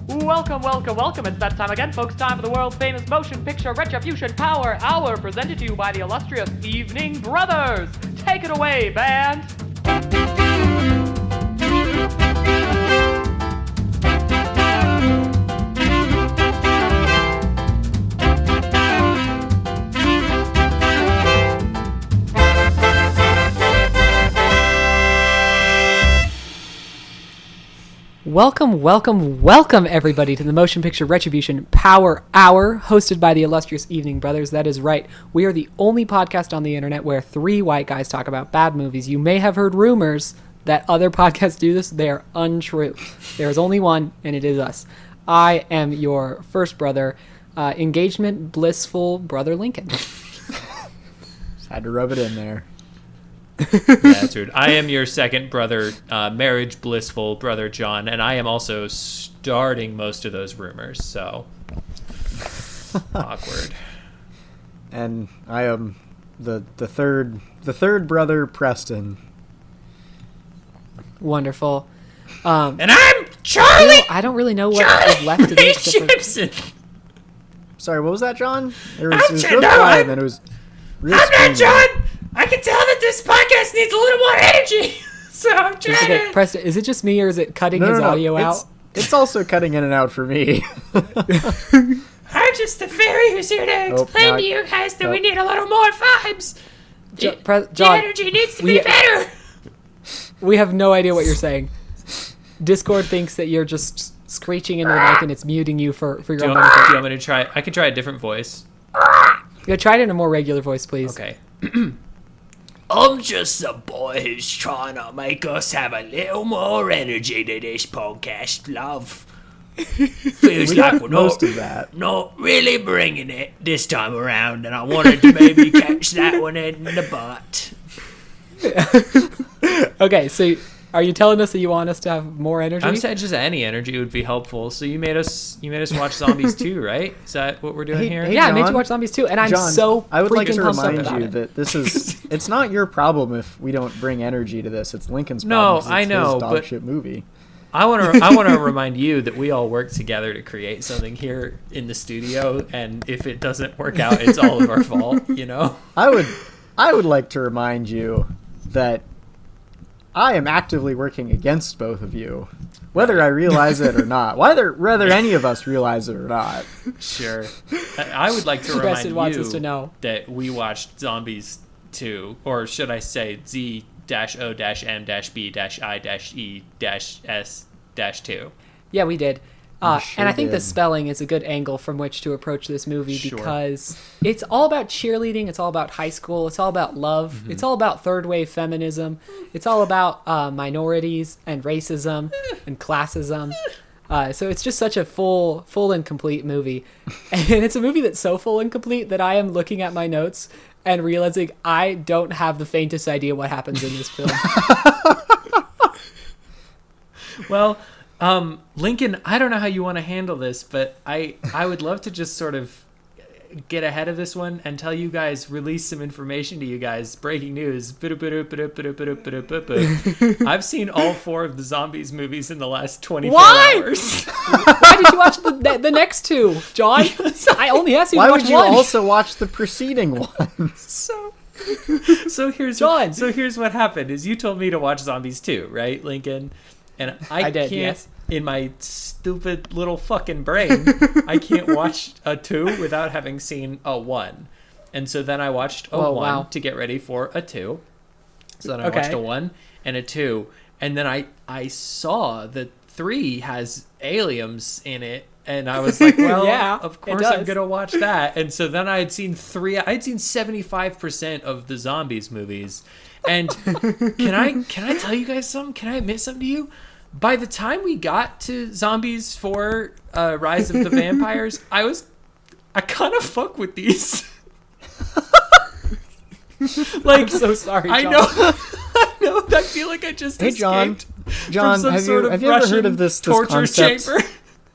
Welcome, welcome, welcome. It's that time again, folks. Time for the world-famous motion picture Retribution Power Hour, presented to you by the illustrious Evening Brothers. Take it away, band. Welcome, everybody, to the Motion Picture Retribution Power Hour, hosted by the illustrious Evening Brothers. That is right. We are the only podcast on the internet where three white guys talk about bad movies. You may have heard rumors that other podcasts do this. They are untrue. There is only one, and it is us. I am your first brother, engagement blissful brother Lincoln. Just had to rub it in there. Yeah, dude. I am your second brother, marriage blissful brother John, and I am also starting most of those rumors, so awkward. And I am the third brother Preston. Wonderful. And I'm Charlie. I don't really know what is left of this. Gibson. Sorry, what was that, John? It I'm was real quiet, and then it was real not screaming. John. I can tell that this podcast needs a little more energy, so I'm trying to... Preston, is it just me, or is it cutting his audio out? It's also cutting in and out for me. I'm just the fairy who's here to explain to you guys that we need a little more vibes. John, the energy needs to be better. We have no idea what you're saying. Discord thinks that you're just screeching into the mic and it's muting you for your own benefit. Do you want me to try? I can try a different voice. Yeah, try it in a more regular voice, please. Okay. I'm just a boy who's trying to make us have a little more energy to this podcast, love. Feels like we're most of that. not really bringing it this time around, and I wanted to maybe catch that one in the butt. Okay, so are you telling us that you want us to have more energy? I'm saying just any energy would be helpful. So you made us watch Zombies 2, right? Is that what we're doing here? Hey, yeah, John, I made you watch Zombies 2, and I'm John, I would like to remind about you it. that this is it's not your problem if we don't bring energy to this. It's Lincoln's No, problem. 'Cause I it's know, his dog but- shit movie. I want to remind you that we all work together to create something here in the studio, and if it doesn't work out, it's all of our fault, you know? I would like to remind you that I am actively working against both of you, whether I realize it or not. Whether any of us realize it or not. Sure. I would like to remind Preston wants us to you know that we watched Zombies 2, or should I say Z-O-M-B-I-E-S-2. Yeah, we did. Sure And I think the did. spelling is a good angle from which to approach this movie Sure. because it's all about cheerleading, it's all about high school, it's all about love, it's all about third wave feminism, it's all about minorities and racism and classism. So it's just such a full and complete movie. And it's a movie that's so full and complete that I am looking at my notes and realizing I don't have the faintest idea what happens in this film. Well, Lincoln, I don't know how you want to handle this, but I would love to just sort of get ahead of this one and tell you guys, release some information to you guys. Breaking news. I've seen all 4 of the Zombies movies in the last 24 hours. Why did you watch the next two, John? I only asked you to Why watch would you one. also watch the preceding one? So here's John. So here's what happened: is you told me to watch Zombies 2, right, Lincoln? And I did, can't. yes. In my stupid little fucking brain, I can't watch a 2 without having seen a 1. And so then I watched a 1 to get ready for a 2. So then I watched a 1 and a 2. And then I saw that 3 has aliens in it. And I was like, well, Yeah, of it course I'm does. going to watch that. And so then I had seen 75% of the Zombies movies. And can I tell you guys something? Can I admit something to you? By the time we got to Zombies 4, Rise of the Vampires, I kind of fuck with these. Like, I'm so sorry, John. I know. I feel like I just Hey, John. escaped John, from some have sort you of ever heard Russian of this torture concept chamber.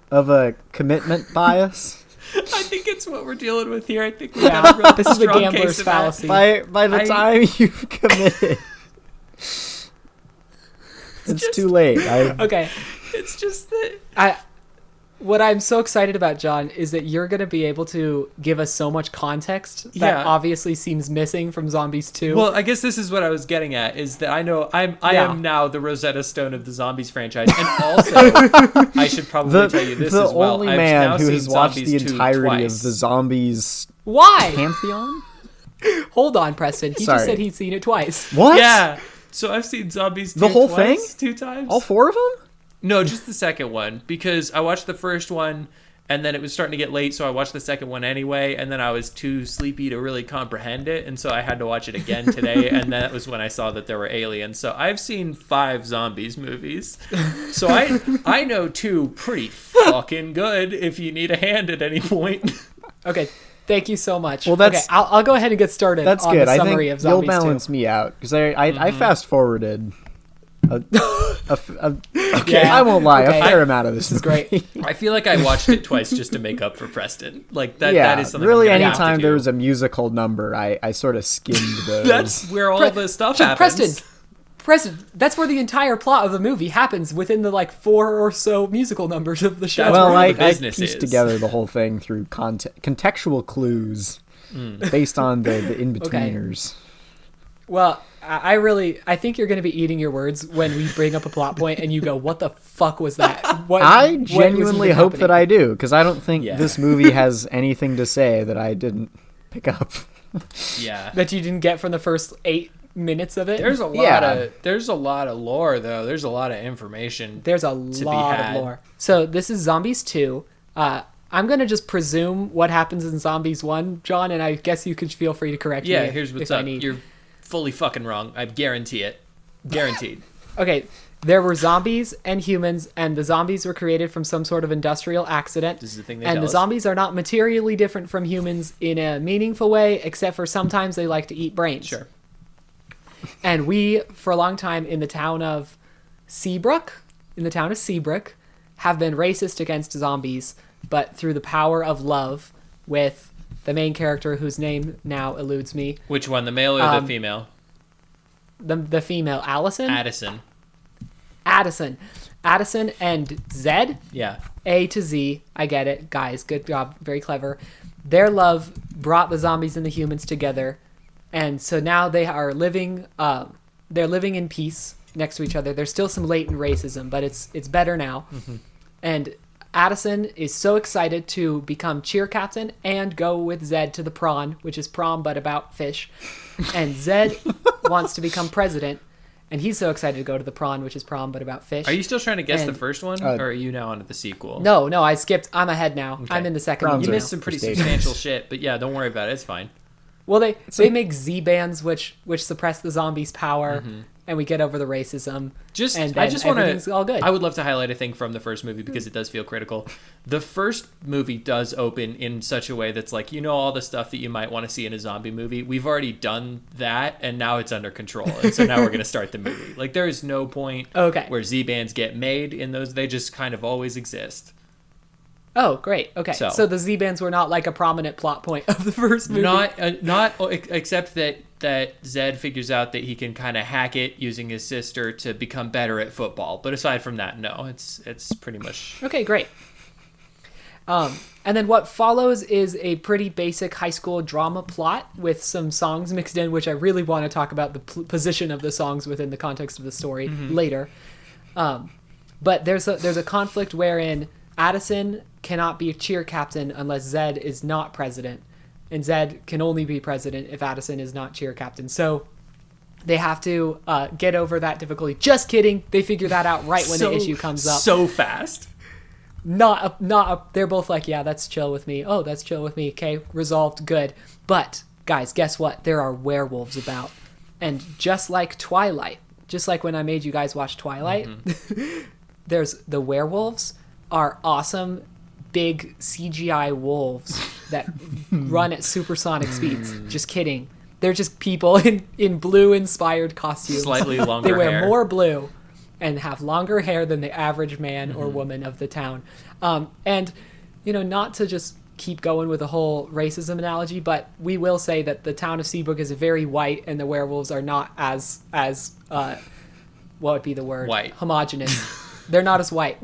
of a commitment bias? I think it's what we're dealing with here. I think we have a really This is the strong gambler's case of that. fallacy. By the time you've committed, it's too late. Okay. It's just that what I'm so excited about, John, is that you're going to be able to give us so much context that obviously seems missing from Zombies 2. Well, I guess this is what I was getting at, is that I know I am now the Rosetta Stone of the Zombies franchise. And also, I should probably tell you this as well. The only I've man now who seen has watched Zombies the 2 entirety twice. of the Zombies Why? pantheon? Hold on, Preston. He Sorry. just said he'd seen it twice. What? Yeah. So I've seen Zombies 2 The whole twice, thing? 2 times. All 4 of them? No, just the second one, because I watched the first one and then it was starting to get late, so I watched the second one anyway, and then I was too sleepy to really comprehend it, and so I had to watch it again today, and that was when I saw that there were aliens. So I've seen 5 Zombies movies. So I know 2 pretty fucking good if you need a hand at any point. Okay, thank you so much. Well, that's- okay, I'll go ahead and get started That's on good. the I summary think of you'll Zombies balance 2. me out because I fast forwarded. Okay. I won't lie, Okay. a fair amount of this This is great. I feel like I watched it twice just to make up for Preston. Like that. Yeah, that is something. really. I'm gonna have to Anytime do. there was a musical number, I sort of skimmed those. That's where all the stuff happens. Preston, that's where the entire plot of the movie happens within the 4 or so musical numbers of the show. That's well, where I the business pieced is. together the whole thing through contextual clues based on the in-betweeners. Well, I think you're going to be eating your words when we bring up a plot point and you go, what the fuck was that? I what genuinely was hope that happening? I do, because I don't think Yeah. this movie has anything to say that I didn't pick up. Yeah. That you didn't get from the first 8 minutes of it? There's a lot Yeah. of lore though. There's a lot of information. There's a be lot had. of lore. So this is Zombies 2. I'm going to just presume what happens in Zombies 1, John, and I guess you could feel free to correct me Yeah. if, Here's what's if I up. need. You're fully fucking wrong. I guarantee it. Guaranteed. Okay, there were zombies and humans, and the zombies were created from some sort of industrial accident. This is the thing they And tell the us. zombies are not materially different from humans in a meaningful way, except for sometimes they like to eat brains. Sure. And we, for a long time in the town of Seabrook, have been racist against zombies, but through the power of love with the main character whose name now eludes me, Which one, the male or the female? the female, Allison? Addison. Addison and Zed, Yeah. A to Z. I get it. Guys, good job. Very clever. Their love brought the zombies and the humans together. And so now they are living they're living in peace next to each other. There's still some latent racism, but it's better now. Mm-hmm. And Addison is so excited to become cheer captain and go with Zed to the prawn, which is prom but about fish. And Zed wants to become president, and he's so excited to go to the prawn, which is prom but about fish. Are you still trying to guess the And- first one, or are you now onto the sequel? No, I skipped. I'm ahead now. Okay. I'm in the second Prawns one. You are- now. missed some pretty Stages. substantial shit, but yeah, don't worry about it. It's fine. Well, they make Z bands which suppress the zombies' power, and we get over the racism. Just and I then just want everything's to. all good. I would love to highlight a thing from the first movie because it does feel critical. The first movie does open in such a way that's like, all the stuff that you might want to see in a zombie movie. We've already done that, and now it's under control. And so now we're gonna start the movie. Like there is no point Okay. where Z bands get made in those. They just kind of always exist. Oh, great. Okay, So- so the Z bands were not like a prominent plot point of the first movie. Not except that Zed figures out that he can kind of hack it using his sister to become better at football. But aside from that, no, it's pretty much. Okay, great. And then what follows is a pretty basic high school drama plot with some songs mixed in, which I really want to talk about the position of the songs within the context of the story later. But there's a conflict wherein Addison cannot be a cheer captain unless Zed is not president, and Zed can only be president if Addison is not cheer captain. So they have to get over that difficulty. Just kidding. They figure that out right when the issue comes up. So fast. They're both like, yeah, that's chill with me. Oh, that's chill with me. Okay, resolved, good. But guys, guess what? There are werewolves about. And just like Twilight, just like when I made you guys watch Twilight, there's the werewolves are awesome big CGI wolves that run at supersonic speeds. Just kidding. They're just people in blue inspired costumes. Slightly longer They wear hair. more blue and have longer hair than the average man or woman of the town. And, not to just keep going with the whole racism analogy, but we will say that the town of Seabrook is very white and the werewolves are not as what would be the word? White. Homogenous. They're not as white.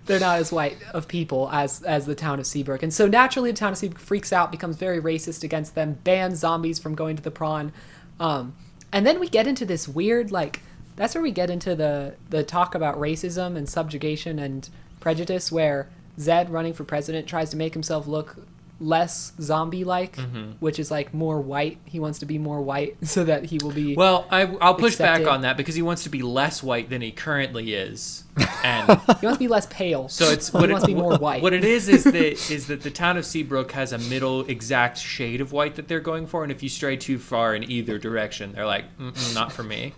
they're not as white of people as the town of Seabrook. And so naturally the town of Seabrook freaks out, becomes very racist against them, bans zombies from going to the prawn. And then we get into this weird, like, that's where we get into the talk about racism and subjugation and prejudice, where Zed, running for president, tries to make himself look less zombie-like, which is like more white. He wants to be more white so that he will be I'll push accepted. back on that because he wants to be less white than he currently is, and he wants to be less pale. so it's he wants to be more white. What it is that the town of Seabrook has a middle exact shade of white that they're going for, and if you stray too far in either direction, they're like, not for me.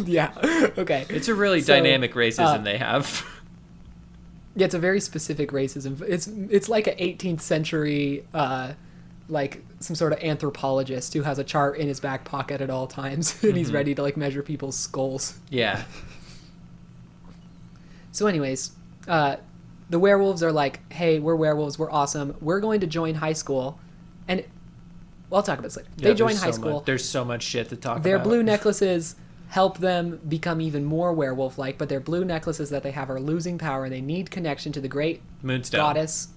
Yeah. Okay. It's a really dynamic racism they have. Yeah, it's a very specific racism. It's like an 18th century, like some sort of anthropologist who has a chart in his back pocket at all times, and he's ready to like measure people's skulls. Yeah. So, anyways, the werewolves are like, "Hey, we're werewolves. We're awesome. We're going to join high school," and I'll talk about this later. They join high school. There's so much shit to talk about. Their blue necklaces help them become even more werewolf-like, but their blue necklaces that they have are losing power, and they need connection to the great Moonstone. goddess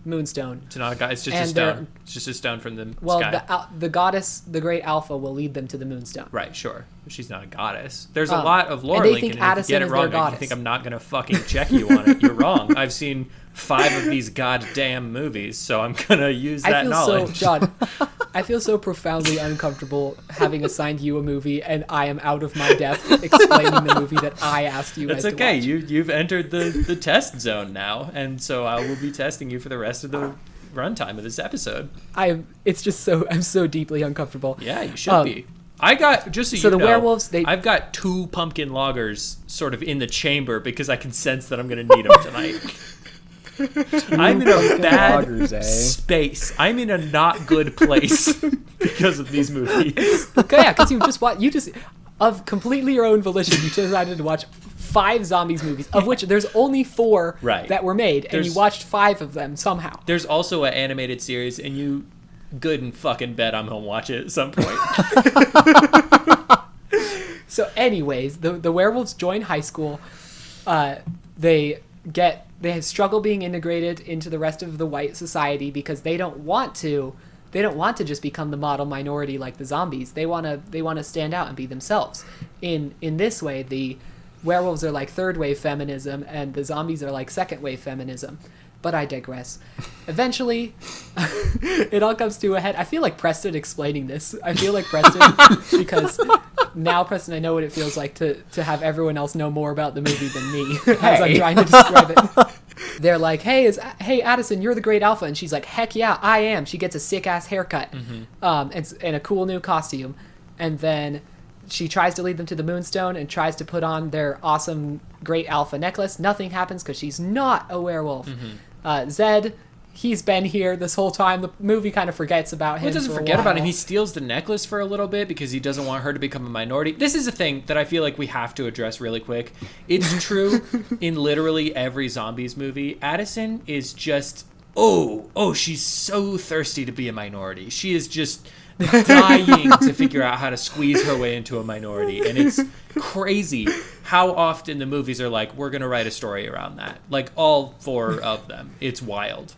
Moonstone. It's not a god. It's just And a stone. It's just a stone from the Well, sky. the goddess, the great Alpha, will lead them to the Moonstone. Right, sure. But she's not a goddess. There's a lot of lore and they linking, think and if you Addison get it is wrong, their you goddess. think I'm not going to fucking check you on it. You're wrong. I've seen 5 of these goddamn movies, so I'm going to use that knowledge. John, I feel so profoundly uncomfortable having assigned you a movie, and I am out of my depth explaining the movie that I asked you It's guys okay. to watch. You've entered the test zone now, and so I will be testing you for the rest of the runtime of this episode. I'm so deeply uncomfortable. Yeah, you should be. I got, just so, So you the know, werewolves, I've got 2 pumpkin loggers sort of in the chamber because I can sense that I'm going to need them tonight. I'm in a bad loggers, eh? space. I'm in a not good place because of these movies. Okay, yeah, because you just of completely your own volition, you decided to watch 5 zombies movies, of which there's only 4 Right. that were made, and you watched 5 of them somehow. There's also an animated series, and you good and fucking bet I'm gonna watch it at some point. So, anyways, the werewolves join high school. They struggle being integrated into the rest of the white society because they don't want to just become the model minority like the zombies. They want to stand out and be themselves. In this way, the werewolves are like third wave feminism and the zombies are like second wave feminism. But I digress. Eventually, it all comes to a head. I feel like Preston explaining this. I feel like Preston because now, Preston, I know what it feels like to have everyone else know more about the movie than me as I'm trying to describe it. They're like, hey, Addison, you're the great Alpha. And she's like, heck yeah, I am. She gets a sick-ass haircut and a cool new costume. And then she tries to lead them to the Moonstone and tries to put on their awesome great Alpha necklace. Nothing happens because she's not a werewolf. Zed, he's been here this whole time. The movie kind of forgets about him. Well, it doesn't for a forget about while. him. He steals the necklace for a little bit because he doesn't want her to become a minority. This is a thing that I feel like we have to address really quick. It's true in literally every zombies movie. Addison is just, she's so thirsty to be a minority. She is just dying to figure out how to squeeze her way into a minority. And it's crazy how often the movies are like, we're going to write a story around that. Like all 4 of them. It's wild.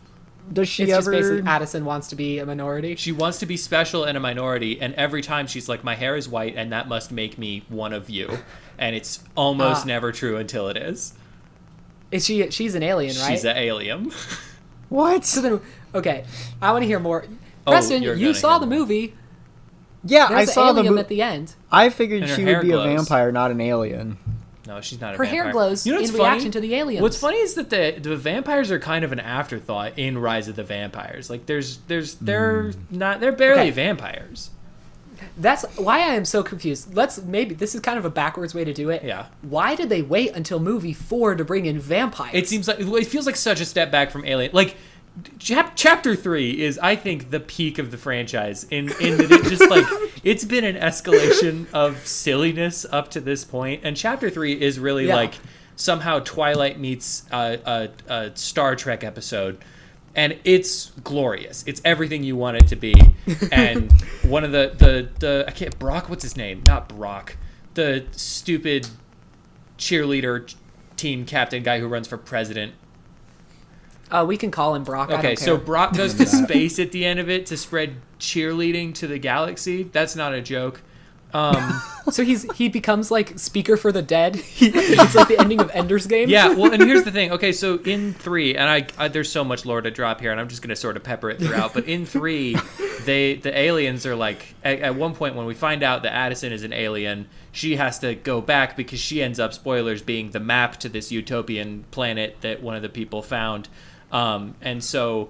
Does she It's ever? just basically Addison wants to be a minority. She wants to be special and a minority, and every time she's like, my hair is white, and that must make me one of you. And it's almost never true until it is. Is she? She's an alien, right? She's an alien. What? So then, okay, I want to hear more. Preston, you're you gonna saw hear the more. movie. Yeah, There's I saw the alien movie. at the end. I figured And her she hair would be glows. a vampire, not an alien. No, she's not a Her vampire. hair glows You know in what's reaction funny? to the aliens. What's funny is that the vampires are kind of an afterthought in Rise of the Vampires. Like they're barely Okay. vampires. That's why I am so confused. Maybe this is kind of a backwards way to do it. Yeah. Why did they wait until movie 4 to bring in vampires? It seems like it feels like such a step back from Alien. Like chapter 3 is, I think, the peak of the franchise in that it just like it's been an escalation of silliness up to this point, and chapter 3 is really like somehow Twilight meets a Star Trek episode. And it's glorious. It's everything you want it to be. And one of Brock, what's his name? Not Brock. The stupid cheerleader team captain guy who runs for president. We can call him Brock. I Okay, don't so care. Brock goes to space at the end of it to spread cheerleading to the galaxy. That's not a joke. So he becomes like speaker for the dead. It's like the ending of Ender's Game. Yeah, well, and here's the thing. Okay, so in 3, and I there's so much lore to drop here, and I'm just going to sort of pepper it throughout. But in 3, the aliens are like, at one point when we find out that Addison is an alien, she has to go back because she ends up, spoilers, being the map to this utopian planet that one of the people found. And so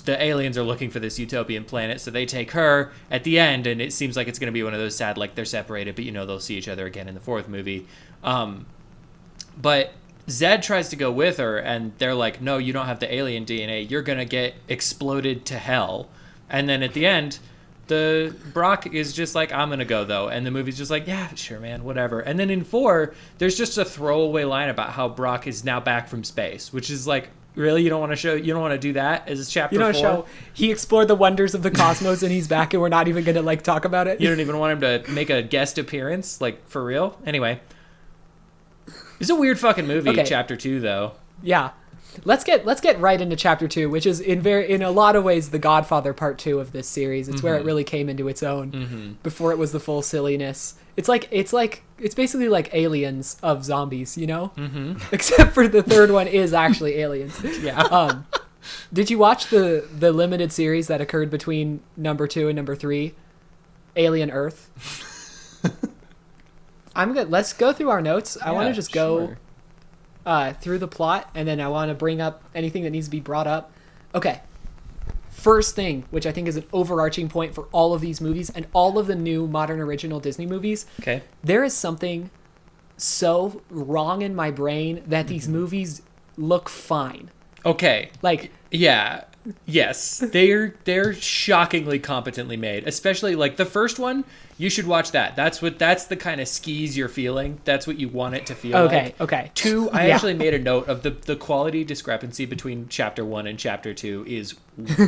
the aliens are looking for this utopian planet, so they take her at the end, and it seems like it's going to be one of those sad, like, they're separated, but they'll see each other again in the 4th movie. But Zed tries to go with her, and they're like, no, you don't have the alien DNA, you're going to get exploded to hell. And then at the end, the Brock is just like, I'm going to go, though. And the movie's just like, yeah, sure, man, whatever. And then in 4, there's just a throwaway line about how Brock is now back from space, which is like, really? You don't want to do that as chapter 4? Show he explored the wonders of the cosmos and he's back and we're not even going to like talk about it? You don't even want him to make a guest appearance, like, for real? Anyway. It's a weird fucking movie, Okay. chapter 2, though. Yeah. Let's get right into chapter 2, which is in a lot of ways the Godfather part 2 of this series. It's where it really came into its own before it was the full silliness. It's basically like Aliens of zombies, except for the third one is actually Aliens. Yeah. Did you watch the limited series that occurred between number 2 and number 3, Alien Earth? I'm good. Let's go through our notes. I want to just go through the plot, and then I want to bring up anything that needs to be brought up. Okay. First thing, which I think is an overarching point for all of these movies and all of the new modern original Disney movies. Okay. There is something so wrong in my brain that these movies look fine. Okay. Like, yeah. Yes. They're shockingly competently made. Especially, like, the first one, you should watch that. That's the kind of skis you're feeling. That's what you want it to feel like. Okay. 2, I actually made a note of the quality discrepancy between chapter 1 and chapter 2 is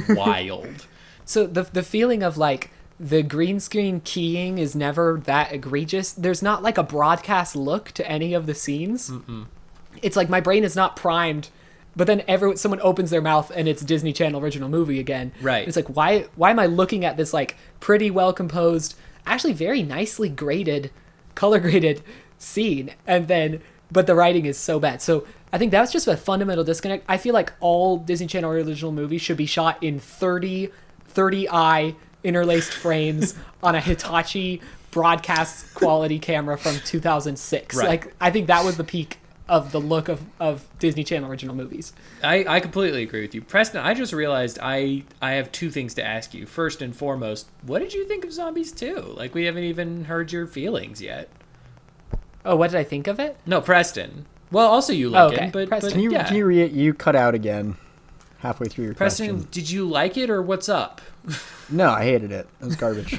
wild. So the feeling of like the green screen keying is never that egregious. There's not like a broadcast look to any of the scenes. It's like my brain is not primed, but then someone opens their mouth and it's Disney Channel original movie again. Right. It's like, why am I looking at this like pretty well composed, actually very nicely graded, color graded scene, but the writing is so bad. So I think that's just a fundamental disconnect. I feel like all Disney Channel original movies should be shot in 30i interlaced frames on a Hitachi broadcast quality camera from 2006. Right. Like, I think that was the peak of the look of Disney Channel original movies. I completely agree with you. Preston, I just realized I have 2 things to ask you. First and foremost, what did you think of Zombies 2? Like, we haven't even heard your feelings yet. Oh, what did I think of it? No, Preston. Well, also you, Lincoln. Okay. But Preston. Can you you cut out again halfway through your Preston, question? did you like it or what's up? No, I hated it. It was garbage.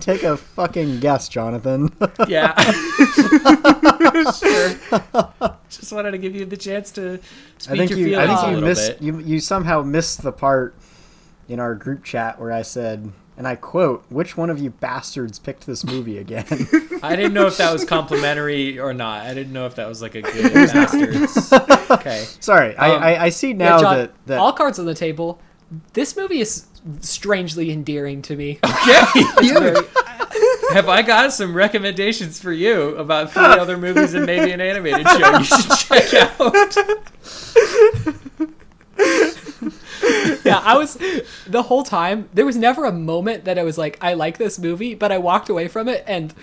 Take a fucking guess, Jonathan. Yeah. Sure. Just wanted to give you the chance to speak your feelings a little bit. You somehow missed the part in our group chat where I said, and I quote, "Which one of you bastards picked this movie again?" I didn't know if that was complimentary or not. I didn't know if that was like a good bastards. Okay. Sorry, I see now John, that all cards on the table. This movie is strangely endearing to me. Okay. Have I got some recommendations for you about 3 other movies and maybe an animated show you should check out? Yeah, I was the whole time. There was never a moment that I was like, I like this movie, but I walked away from it and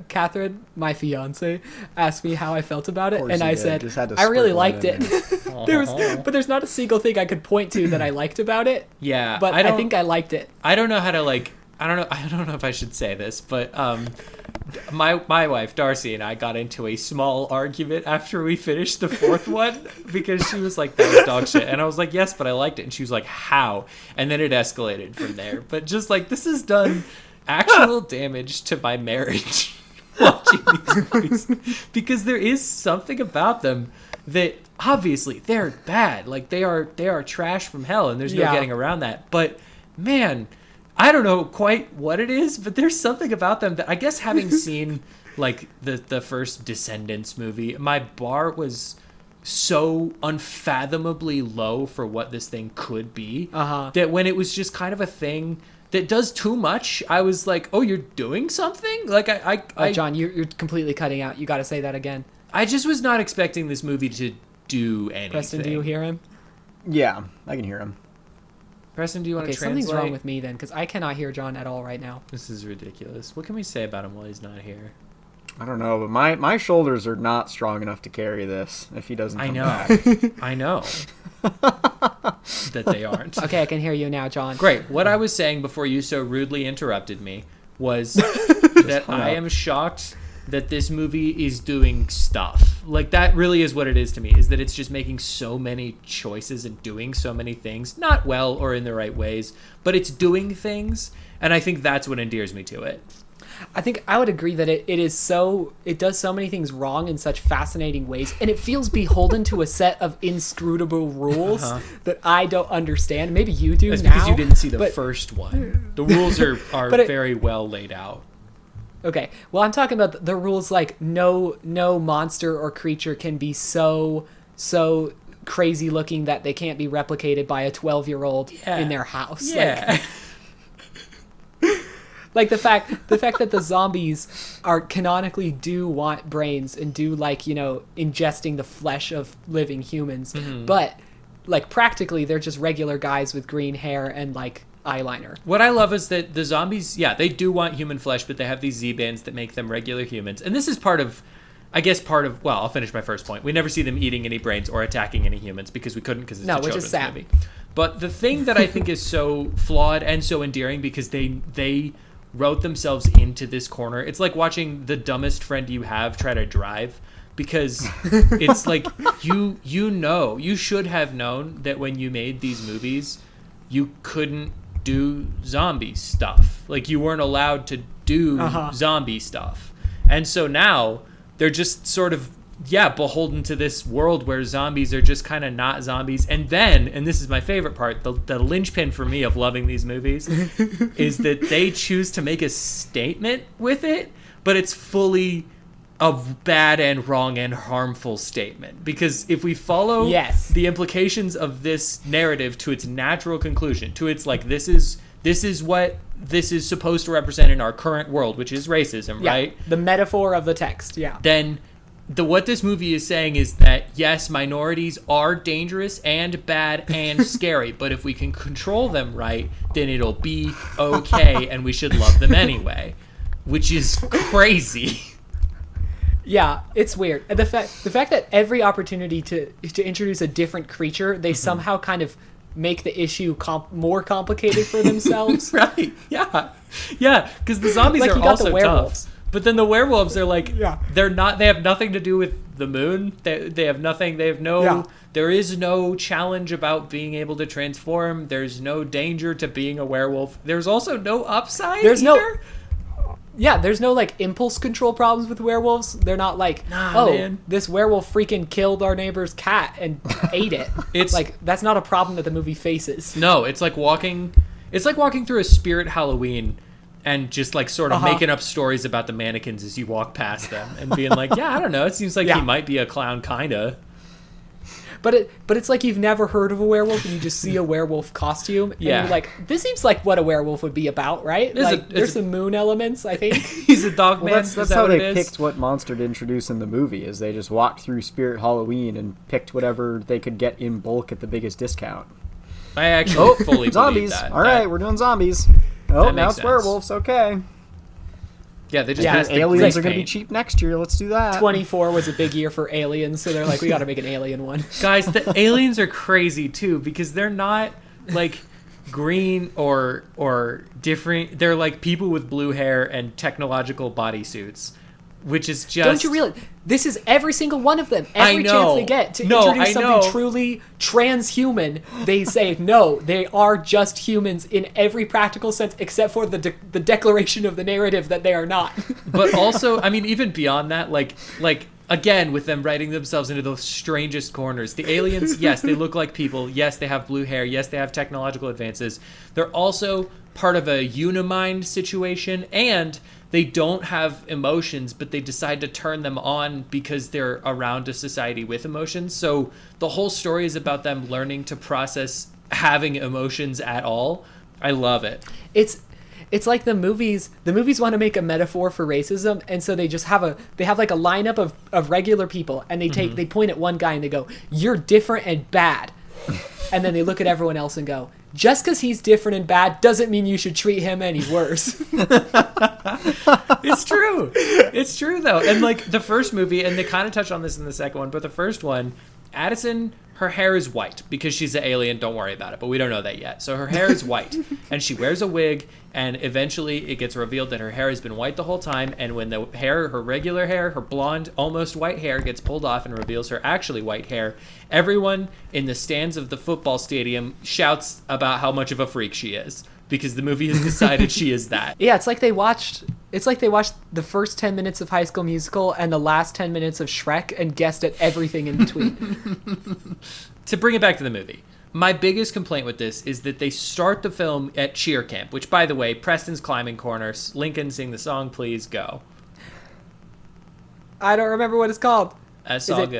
Catherine, my fiance, asked me how I felt about it, and I said, I really liked it. There's not a single thing I could point to that I liked about it. Yeah, but I think I liked it. I don't know how to I don't know if I should say this, but my wife Darcy and I got into a small argument after we finished the 4th one because she was like, that was dog shit, and I was like, yes, but I liked it, and she was like, how? And then it escalated from there. But just like, this has done actual damage to my marriage watching these movies, because there is something about them that obviously they're bad, like they are trash from hell, and there's no getting around that. But man, I don't know quite what it is, but there's something about them that I guess having seen like the first Descendants movie, my bar was so unfathomably low for what this thing could be that when it was just kind of a thing that does too much, I was like, oh, you're doing something? Like, John, you're completely cutting out. You got to say that again. I just was not expecting this movie to do anything. Preston, do you hear him? Yeah, I can hear him. Preston, do you want to translate? Something's wrong with me then, because I cannot hear John at all right now. This is ridiculous. What can we say about him while he's not here? I don't know, but my shoulders are not strong enough to carry this if he doesn't come back. I know. That they aren't. Okay, I can hear you now, John. Great. What I was saying before you so rudely interrupted me was that I am shocked that this movie is doing stuff. Like, that really is what it is to me, is that it's just making so many choices and doing so many things, not well or in the right ways, but it's doing things, and I think that's what endears me to it. I think I would agree that it does so many things wrong in such fascinating ways, and it feels beholden to a set of inscrutable rules that I don't understand. Maybe you do. That's now, because you didn't see the first one. The rules are very well laid out. Okay, well, I'm talking about the rules like no monster or creature can be so crazy looking that they can't be replicated by a 12-year-old in their house. Yeah. Like the fact that the zombies canonically do want brains and do ingesting the flesh of living humans, but like practically they're just regular guys with green hair and like eyeliner. What I love is that the zombies, they do want human flesh, but they have these Z-bands that make them regular humans. And this is part of, well, I'll finish my first point. We never see them eating any brains or attacking any humans because we couldn't, because it's a children's movie. But the thing that I think is so flawed and so endearing, because they wrote themselves into this corner. It's like watching the dumbest friend you have try to drive, because it's like you should have known that when you made these movies, you couldn't do zombie stuff. Like, you weren't allowed to do zombie stuff. And so now they're just sort of beholden to this world where zombies are just kind of not zombies. And then, and this is my favorite part, the linchpin for me of loving these movies is that they choose to make a statement with it, but it's fully a bad and wrong and harmful statement. Because if we follow the implications of this narrative to its natural conclusion, to its like, this is what this is supposed to represent in our current world, which is racism, right? The metaphor of the text, Then what this movie is saying is that, yes, minorities are dangerous and bad and scary, but if we can control them right, then it'll be okay, and we should love them anyway, which is crazy. Yeah, it's weird. And the fact that every opportunity to introduce a different creature, they somehow kind of make the issue more complicated for themselves. Right? Yeah, because the zombies like are also the werewolves. tough. But then the werewolves are like, they're not. They have nothing to do with the moon. They have nothing. They have no. There is no challenge about being able to transform. There's no danger to being a werewolf. There's also no upside. There's no like impulse control problems with werewolves. They're not like, man, this werewolf freaking killed our neighbor's cat and ate it. It's like, that's not a problem that the movie faces. No, it's like walking through a Spirit Halloween and just like sort of making up stories about the mannequins as you walk past them and being like, I don't know, it seems like he might be a clown, kinda. But it's like you've never heard of a werewolf and you just see a werewolf costume and you're like, this seems like what a werewolf would be about, right? There's some moon elements, I think. He's a dog man. That's how they picked what monster to introduce in the movie, is they just walked through Spirit Halloween and picked whatever they could get in bulk at the biggest discount. I actually fully zombies. believe that. All right, we're doing zombies. Oh, now it's werewolves. Okay. Yeah, they just aliens are going to be cheap next year. Let's do that. 24 was a big year for aliens, so they're like, we got to make an alien one. Guys, the aliens are crazy too, because they're not like green or different. They're like people with blue hair and technological bodysuits, which is just... Don't you realize this is every single one of them? Every chance they get to introduce something truly transhuman, they say, no, they are just humans in every practical sense, except for the declaration of the narrative that they are not. But also, I mean, even beyond that, like again, with them writing themselves into the strangest corners. The aliens, yes, they look like people. Yes, they have blue hair. Yes, they have technological advances. They're also part of a Unimind situation, and they don't have emotions, but they decide to turn them on because they're around a society with emotions. So the whole story is about them learning to process having emotions at all. I love it. It's like the movies want to make a metaphor for racism, and so they just have a lineup of regular people, and they point at one guy and they go, "You're different and bad." And then they look at everyone else and go, "Just because he's different and bad doesn't mean you should treat him any worse." It's true. It's true, though. And like the first movie, and they kind of touched on this in the second one, but the first one, Addison, her hair is white because she's an alien. Don't worry about it, but we don't know that yet. So her hair is white, and she wears a wig, and eventually it gets revealed that her hair has been white the whole time. And when the hair, her regular hair, her blonde, almost white hair gets pulled off and reveals her actually white hair, everyone in the stands of the football stadium shouts about how much of a freak she is, because the movie has decided she is that. Yeah, it's like they watched the first 10 minutes of High School Musical and the last 10 minutes of Shrek and guessed at everything in between. To bring it back to the movie, my biggest complaint with this is that they start the film at cheer camp, which, by the way, Preston's climbing corners. Lincoln, sing the song, please, go. I don't remember what it's called. That's Is all it good.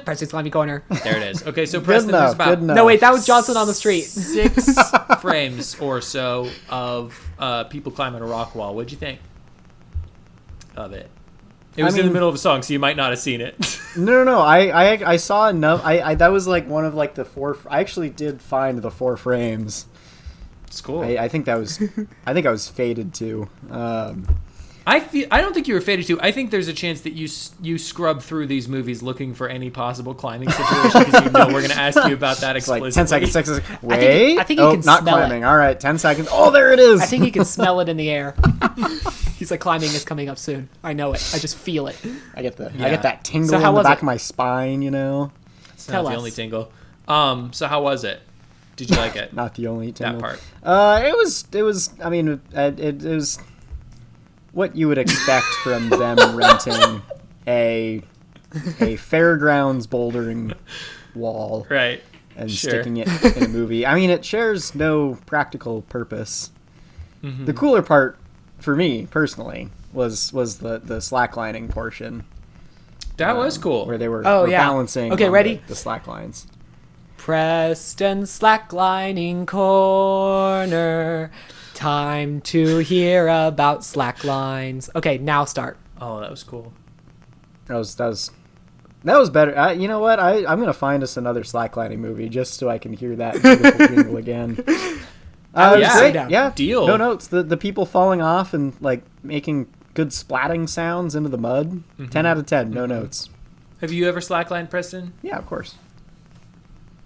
Preston's climbing corner? There it is. Okay, so Preston, there's good about enough. No, wait, that was Johnson on the Street. 6 frames or so of people climbing a rock wall. What'd you think of it? It was in the middle of a song, so you might not have seen it. No. I saw enough. I that was like one of like the 4. I actually did find the 4 frames. It's cool. I think that was. I think I was faded too. I don't think you were faded too. I think there's a chance that you scrub through these movies looking for any possible climbing situation because you know we're going to ask you about that It's explicitly. like 10 seconds, 6 seconds. Wait. I think you can not smell climbing. it. All right, 10 seconds. Oh, there it is. I think he can smell it in the air. He's like, climbing is coming up soon. I know it. I just feel it. I get that tingle So how in the was back it? of my spine, you know. It's not Tell the us. only tingle. So how was it? Did you like it? Not the only tingle. That part. It was. I mean, it was what you would expect from them renting a fairgrounds bouldering wall, Right. and Sure. sticking it in a movie. I mean, it shares no practical purpose. Mm-hmm. The cooler part for me personally was the slacklining portion. That was cool. Where they were, Oh, were yeah. balancing Okay, on ready? the slack lines. Preston slacklining corner. Time to hear about slacklines. Okay, now start. Oh, that was cool. That was better. You know what? I'm gonna find us another slacklining movie just so I can hear that beautiful jingle again. yeah, great. down. Yeah, Deal. No notes. The people falling off and like making good splatting sounds into the mud. 10 out of 10. No notes. Have you ever slacklined, Preston? Yeah, of course.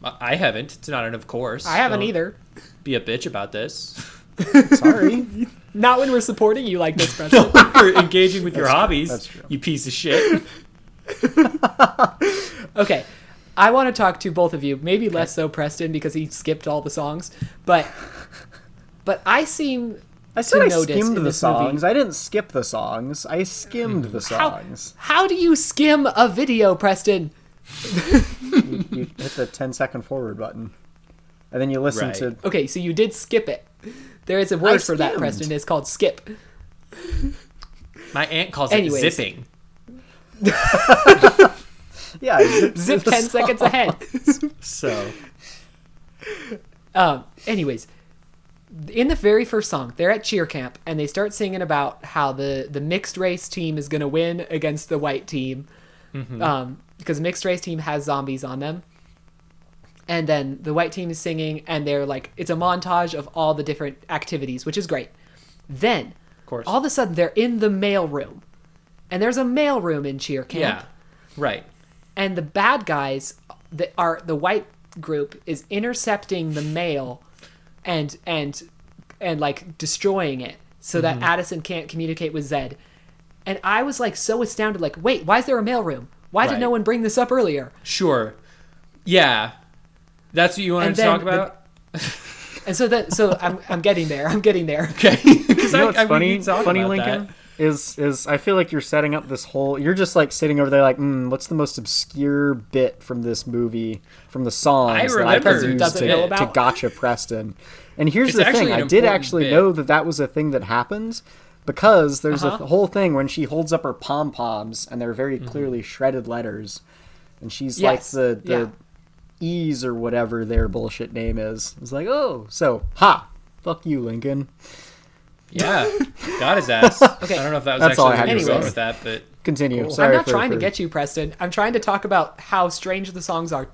I haven't. It's not an of course. I haven't Don't either. Be a bitch about this. Sorry. Not when we're supporting you like this, Preston. You're engaging with your hobbies. That's true. You piece of shit. Okay, I want to talk to both of you. Maybe less so Preston because he skipped all the songs, but I seem I said to I notice skimmed in the this songs. movie. I didn't skip the songs. I skimmed the songs. How do you skim a video, Preston? You hit the 10-second forward button, and then you listen Right. to. Okay, so you did skip it. There is a word for that, skimmed. Preston. It's called skip. My aunt calls Anyways. it zipping. Yeah, I Zip the 10 song. seconds ahead. So Anyways, in the very first song, they're at cheer camp, and they start singing about how the mixed race team is going to win against the white team. Because the mixed race team has zombies on them. And then the white team is singing, and they're like, it's a montage of all the different activities, which is great. Then, of course. all of a sudden, they're in the mail room. And there's a mail room in cheer camp. Yeah. Right. And the bad guys, the white group, is intercepting the mail and like destroying it so that Addison can't communicate with Zed. And I was like so astounded, like, wait, why is there a mail room? Why did Right. no one bring this up earlier? Sure. Yeah. That's what you wanted And to then talk about? And so I'm getting there. I'm getting there. Okay. Because You know what's funny, Lincoln? is I feel like you're setting up this whole. You're just like sitting over there, like, what's the most obscure bit from this movie, from the songs that I can use to gotcha Preston. And here's the thing: I did actually know that was a thing that happens, because there's a whole thing when she holds up her pom poms, and they're very clearly shredded letters, and she's like the E's or whatever their bullshit name is. It's like, oh, so fuck you, Lincoln. Yeah, got his ass. Okay. I don't know if that was That's all I actually had to say with that, but continue. Cool. Sorry, I'm not trying to get you, Preston. I'm trying to talk about how strange the songs are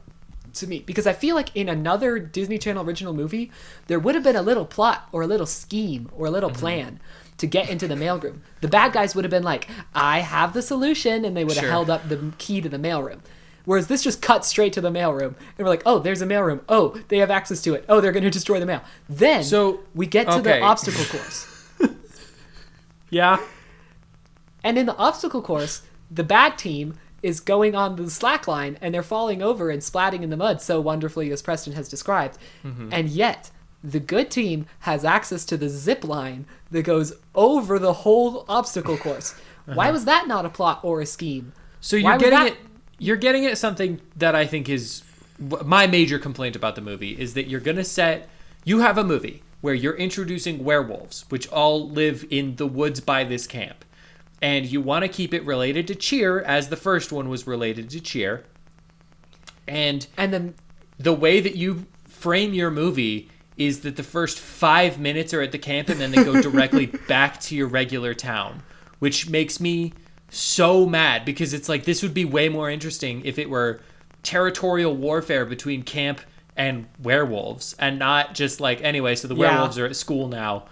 to me, because I feel like in another Disney Channel original movie, there would have been a little plot or a little scheme or a little plan to get into the mailroom. The bad guys would have been like, I have the solution, and they would have held up the key to the mailroom. Whereas this just cuts straight to the mailroom, and we're like, oh, there's a mailroom. Oh, they have access to it. Oh, they're going to destroy the mail. Then we get to the obstacle course. Yeah. And in the obstacle course, the bad team is going on the slack line, and they're falling over and splatting in the mud so wonderfully, as Preston has described. And yet, the good team has access to the zip line that goes over the whole obstacle course. Why was that not a plot or a scheme? So you're getting at something that I think is my major complaint about the movie, is that you have a movie where you're introducing werewolves, which all live in the woods by this camp. And you want to keep it related to Cheer, as the first one was related to Cheer. And then the way that you frame your movie is that the first 5 minutes are at the camp, and then they go directly back to your regular town, which makes me so mad, because it's like, this would be way more interesting if it were territorial warfare between camp and werewolves, and not just like, anyway, so the werewolves are at school now.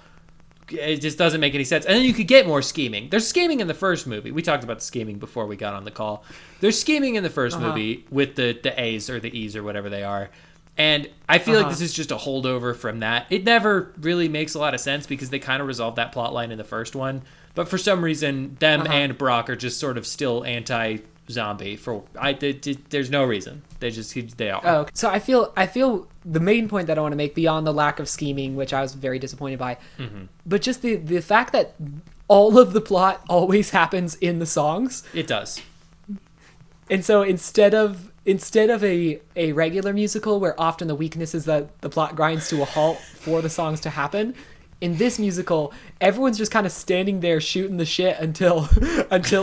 It just doesn't make any sense. And then you could get more scheming. There's scheming in the first movie. We talked about the scheming before we got on the call. There's scheming in the first movie with the A's or the E's or whatever they are. And I feel like this is just a holdover from that. It never really makes a lot of sense, because they kind of resolved that plot line in the first one. But for some reason, them and Brock are just sort of still anti-zombie. There's no reason. They are. Oh, okay. So I feel the main point that I want to make, beyond the lack of scheming, which I was very disappointed by, but just the fact that all of the plot always happens in the songs. It does. And so instead of a regular musical where often the weakness is that the plot grinds to a halt for the songs to happen, in this musical, everyone's just kind of standing there shooting the shit until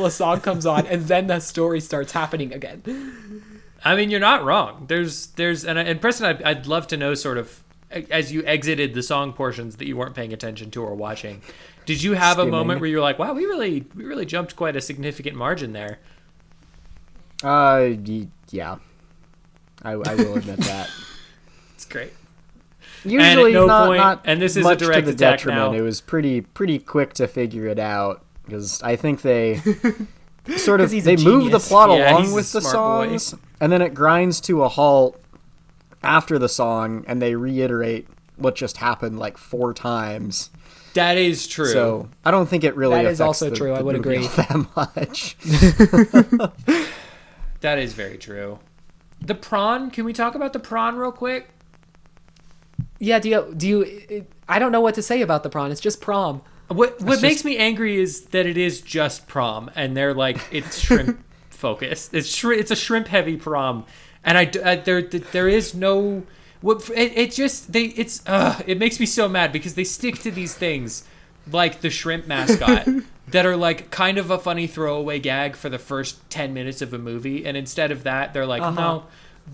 a song comes on, and then the story starts happening again. I mean, you're not wrong. And Preston, I'd love to know, sort of, as you exited the song portions that you weren't paying attention to or watching, did you have a moment where you were like, wow, we really jumped quite a significant margin there? Yeah. I will admit that. It's great. Usually not and this is much a direct to the attack detriment. now. It was pretty quick to figure it out, because I think they sort of they move the plot along with the songs, and then it grinds to a halt after the song, and they reiterate what just happened like 4 times. That is true. So I don't think it really affects also true. I would agree that much. That is very true. The prawn. Can we talk about the prawn real quick? Yeah, do you I don't know what to say about the prawn. It's just prom. What makes me angry is that it is just prom, and they're like, it's shrimp focused. It's a shrimp heavy prom, and there is no. It makes me so mad, because they stick to these things like the shrimp mascot that are like kind of a funny throwaway gag for the first 10 minutes of a movie, and instead of that, they're like, no,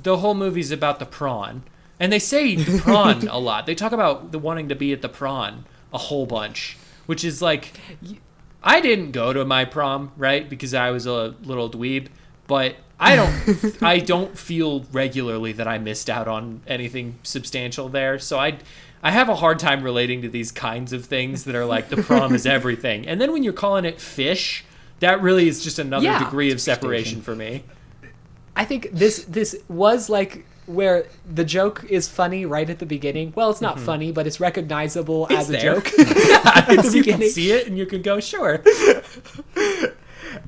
the whole movie's about the prawn. And they say prawn a lot. They talk about the wanting to be at the prawn a whole bunch, which is like, I didn't go to my prom, right? Because I was a little dweeb, but I don't feel regularly that I missed out on anything substantial there. So I have a hard time relating to these kinds of things that are like, the prom is everything. And then when you're calling it fish, that really is just another degree of separation for me. I think this was like, where the joke is funny right at the beginning. Well, it's not funny, but it's recognizable as a joke. You can see it and you can go, sure.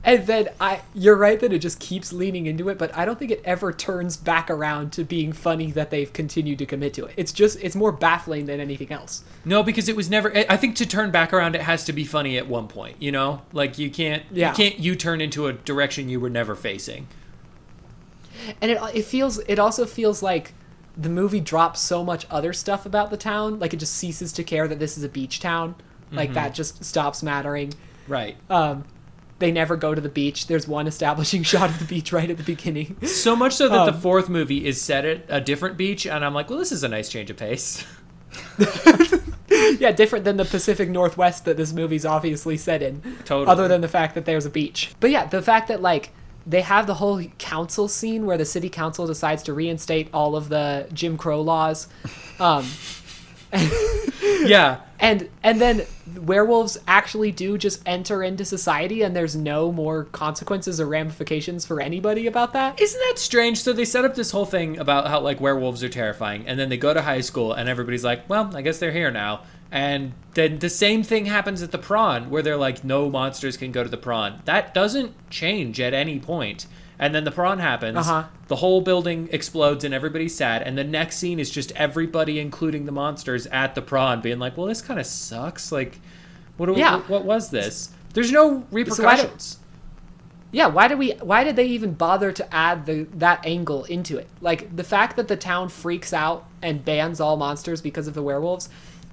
And then you're right that it just keeps leaning into it, but I don't think it ever turns back around to being funny that they've continued to commit to it. It's more baffling than anything else. No, because it was never. I think to turn back around, it has to be funny at one point. You know, like you can't U-turn into a direction you were never facing. And it also feels like the movie drops so much other stuff about the town, like it just ceases to care that this is a beach town, like that just stops mattering. Right. They never go to the beach. There's one establishing shot of the beach right at the beginning. So much so that the fourth movie is set at a different beach, and I'm like, well, this is a nice change of pace. Yeah, different than the Pacific Northwest that this movie's obviously set in. Totally. Other than the fact that there's a beach. But yeah, the fact that, like, they have the whole council scene where the city council decides to reinstate all of the Jim Crow laws. Yeah. And then werewolves actually do just enter into society, and there's no more consequences or ramifications for anybody about that. Isn't that strange? So they set up this whole thing about how, like, werewolves are terrifying, and then they go to high school, and everybody's like, well, I guess they're here now. And then the same thing happens at the prawn, where they're like, no monsters can go to the prawn. That doesn't change at any point. And then the prawn happens, the whole building explodes, and everybody's sad. And the next scene is just everybody, including the monsters, at the prawn, being like, well, this kind of sucks. Like, what was this? There's no repercussions. Why did they even bother to add that angle into it? Like, the fact that the town freaks out and bans all monsters because of the werewolves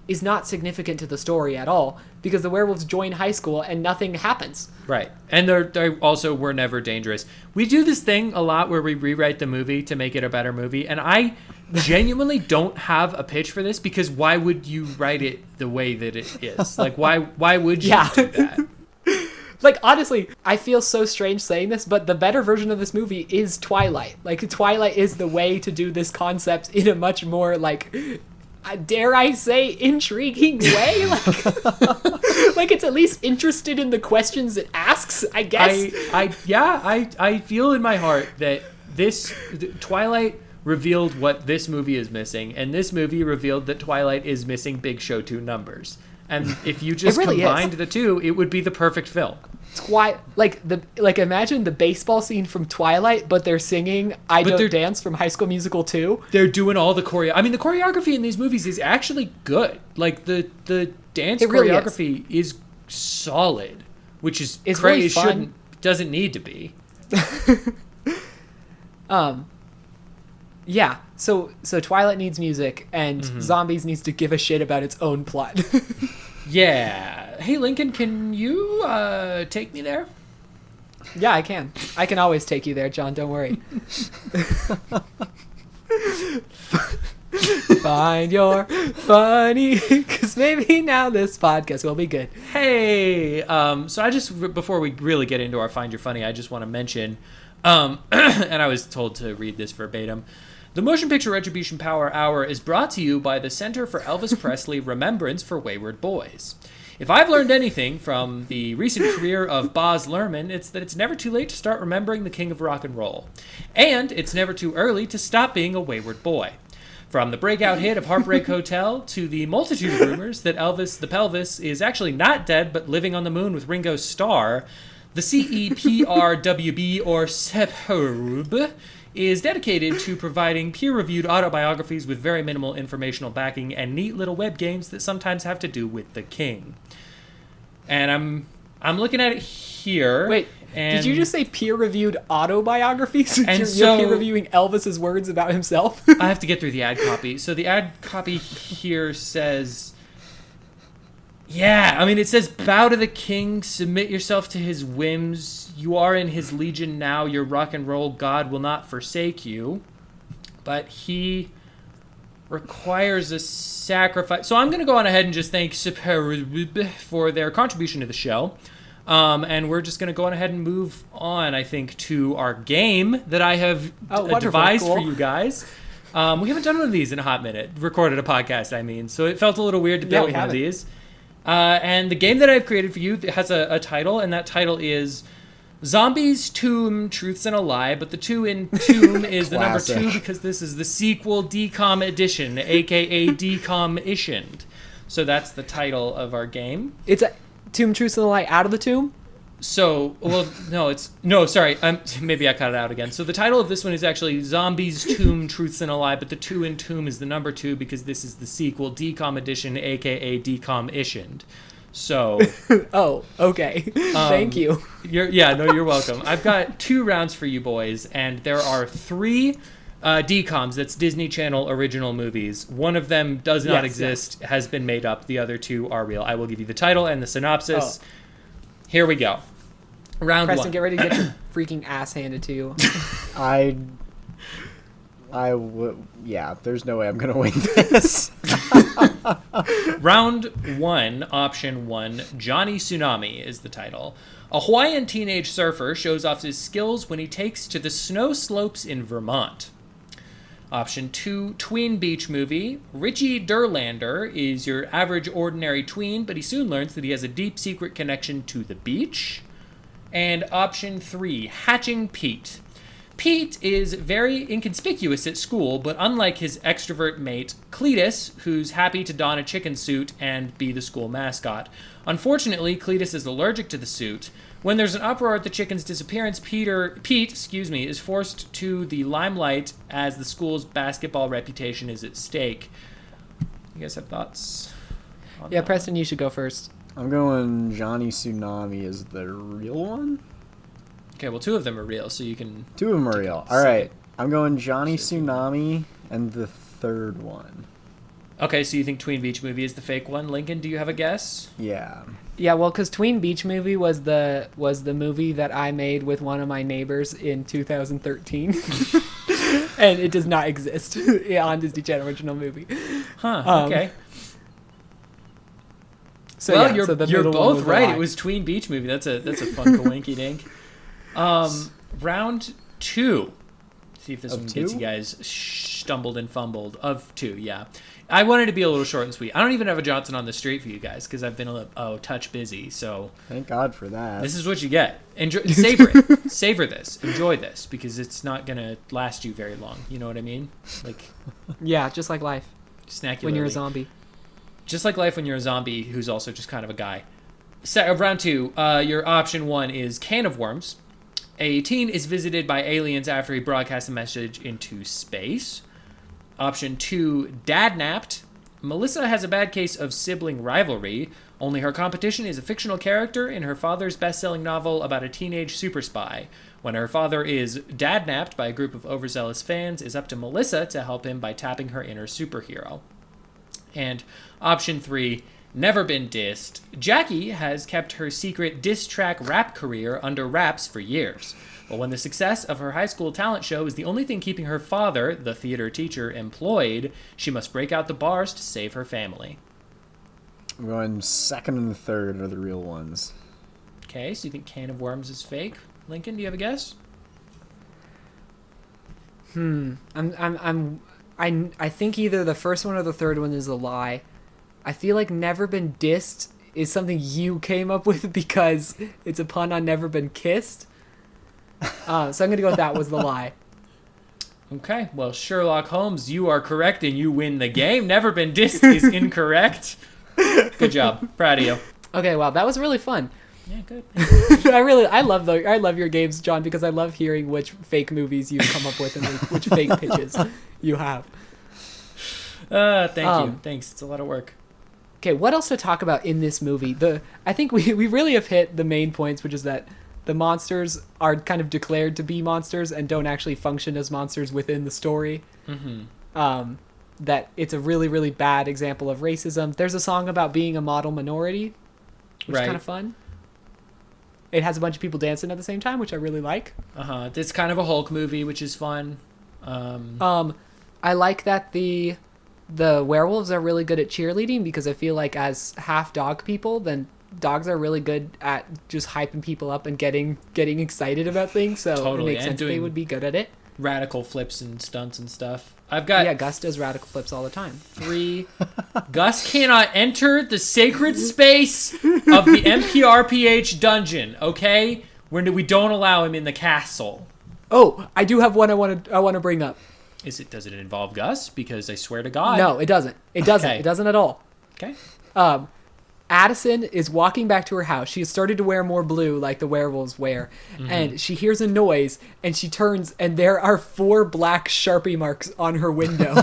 is not significant to the story at all, because the werewolves join high school and nothing happens. Right. And they also were never dangerous. We do this thing a lot where we rewrite the movie to make it a better movie, and I genuinely don't have a pitch for this, because why would you write it the way that it is? Like, why would you do that? Like, honestly, I feel so strange saying this, but the better version of this movie is Twilight. Like, Twilight is the way to do this concept in a much more, like, dare I say, intriguing way. Like it's at least interested in the questions it asks, I guess. I feel in my heart that Twilight revealed what this movie is missing, and this movie revealed that Twilight is missing Big Show 2 numbers. And if you just combined the two, it would be the perfect film. Imagine the baseball scene from Twilight, but they're singing "I Don't Dance" from High School Musical 2. They're doing all the choreo. I mean, the choreography in these movies is actually good. Like the dance choreography is solid, which is crazy. Really doesn't need to be. Yeah. So Twilight needs music, and Zombies needs to give a shit about its own plot. Yeah. Hey, Lincoln, can you take me there? Yeah, I can. I can always take you there, John. Don't worry. Find your funny, because maybe now this podcast will be good. Hey, so I just, before we really get into our Find Your Funny, I just want to mention, and I was told to read this verbatim, the Motion Picture Retribution Power Hour is brought to you by the Center for Elvis Presley Remembrance for Wayward Boys. If I've learned anything from the recent career of Baz Luhrmann, it's that it's never too late to start remembering the king of rock and roll. And it's never too early to stop being a wayward boy. From the breakout hit of Heartbreak Hotel to the multitude of rumors that Elvis the Pelvis is actually not dead but living on the moon with Ringo Starr, the CEPRWB, or CEPRWB, is dedicated to providing peer-reviewed autobiographies with very minimal informational backing and neat little web games that sometimes have to do with the king. And I'm looking at it here. Wait, did you just say peer-reviewed autobiographies? And you're peer-reviewing Elvis's words about himself? I have to get through the ad copy. So the ad copy here says... Yeah, I mean, it says, bow to the king, submit yourself to his whims. You are in his legion now. Your rock and roll god will not forsake you. But he requires a sacrifice. So I'm going to go on ahead and just thank for their contribution to the show. And we're just going to go on ahead and move on, I think, to our game that I have devised for you guys. We haven't done one of these in a hot minute. Recorded a podcast, I mean. So it felt a little weird to build one of these. And the game that I've created for you has a title, and that title is Zombies, Tomb, Truths, and a Lie, but the 2 in Tomb is the number 2 because this is the sequel Decom edition, aka Decom-itioned. So that's the title of our game. It's a Tomb, Truths, and a Lie out of the tomb? Sorry. Maybe I cut it out again. So the title of this one is actually Zombies, Tomb, Truths and a Lie, but the 2 in Tomb is the number 2 because this is the sequel, Decom Edition, aka Decom-itioned. So. Oh, okay. Thank you. You're welcome. I've got 2 rounds for you boys, and there are 3 DCOMs, that's Disney Channel original movies. One of them does not exist, has been made up. The other 2 are real. I will give you the title and the synopsis. Here we go. Round Preston, 1. get ready to get your freaking ass handed to you. There's no way I'm going to win this. Round 1, option 1, Johnny Tsunami is the title. A Hawaiian teenage surfer shows off his skills when he takes to the snow slopes in Vermont. Option 2, tween beach movie. Richie Durlander is your average ordinary tween, but he soon learns that he has a deep secret connection to the beach. And option 3, Hatching Pete. Pete is very inconspicuous at school, but unlike his extrovert mate, Cletus, who's happy to don a chicken suit and be the school mascot. Unfortunately, Cletus is allergic to the suit. When there's an uproar at the chicken's disappearance, Pete is forced to the limelight as the school's basketball reputation is at stake. You guys have thoughts? Yeah, Preston, you should go first. I'm going Johnny Tsunami is the real one? Okay, well, 2 of them are real, so you can... 2 of them are real. All right, I'm going Johnny Tsunami and the 3rd one. Okay, so you think Tween Beach Movie is the fake one. Lincoln, do you have a guess? Yeah. Yeah, well, because Tween Beach Movie was the movie that I made with one of my neighbors in 2013. And it does not exist on Disney Channel original movie. Huh, okay. So, well, yeah, you're both right. It was Tween Beach Movie. That's a fun coinky dink. Round 2. See if this one gets you guys stumbled and fumbled. Of 2, yeah. I wanted to be a little short and sweet. I don't even have a Johnson on the street for you guys because I've been a touch busy. So thank God for that. This is what you get. Savor it. Savor this. Enjoy this because it's not gonna last you very long. You know what I mean? Like, yeah, just like life. Snacky when you're a zombie. Just like life when you're a zombie who's also just kind of a guy. Round 2. Your option 1 is Can of Worms. A teen is visited by aliens after he broadcasts a message into space. Option 2, Dadnapped. Melissa has a bad case of sibling rivalry, only her competition is a fictional character in her father's best-selling novel about a teenage super spy. When her father is dadnapped by a group of overzealous fans, it's up to Melissa to help him by tapping her inner superhero. And option 3, Never Been Dissed. Jackie has kept her secret diss track rap career under wraps for years. But when the success of her high school talent show is the only thing keeping her father, the theater teacher, employed, she must break out the bars to save her family. I'm going 2nd and 3rd are the real ones. Okay, so you think Can of Worms is fake? Lincoln, do you have a guess? I think either the first one or the third one is a lie. I feel like Never Been Dissed is something you came up with because it's a pun on Never Been Kissed. So I'm going to go with that was the lie. Okay, well, Sherlock Holmes, you are correct and you win the game. Never Been Dissed is incorrect. Good job. Proud of you. Okay, wow, that was really fun. Yeah, good. I love your games, John, because I love hearing which fake movies you come up with and which fake pitches you have. Thank you. Thanks. It's a lot of work. Okay, what else to talk about in this movie? I think we really have hit the main points, which is that the monsters are kind of declared to be monsters and don't actually function as monsters within the story. Mm-hmm. That it's a really, really bad example of racism. There's a song about being a model minority, which is kind of fun. It has a bunch of people dancing at the same time, which I really like. It's kind of a Hulk movie, which is fun. I like that the werewolves are really good at cheerleading because I feel like as half dog people, then dogs are really good at just hyping people up and getting excited about things. So totally. It makes sense they would be good at it. Radical flips and stunts and stuff. Gus does radical flips all the time. 3. Gus cannot enter the sacred space of the MPRPH dungeon, okay? When we don't allow him in the castle. Oh, I do have one I want to bring up. Does it involve Gus? Because I swear to God. No, it doesn't. It doesn't. Okay. It doesn't at all. Okay. Addison is walking back to her house. She has started to wear more blue like the werewolves wear. And she hears a noise and she turns and there are 4 black Sharpie marks on her window.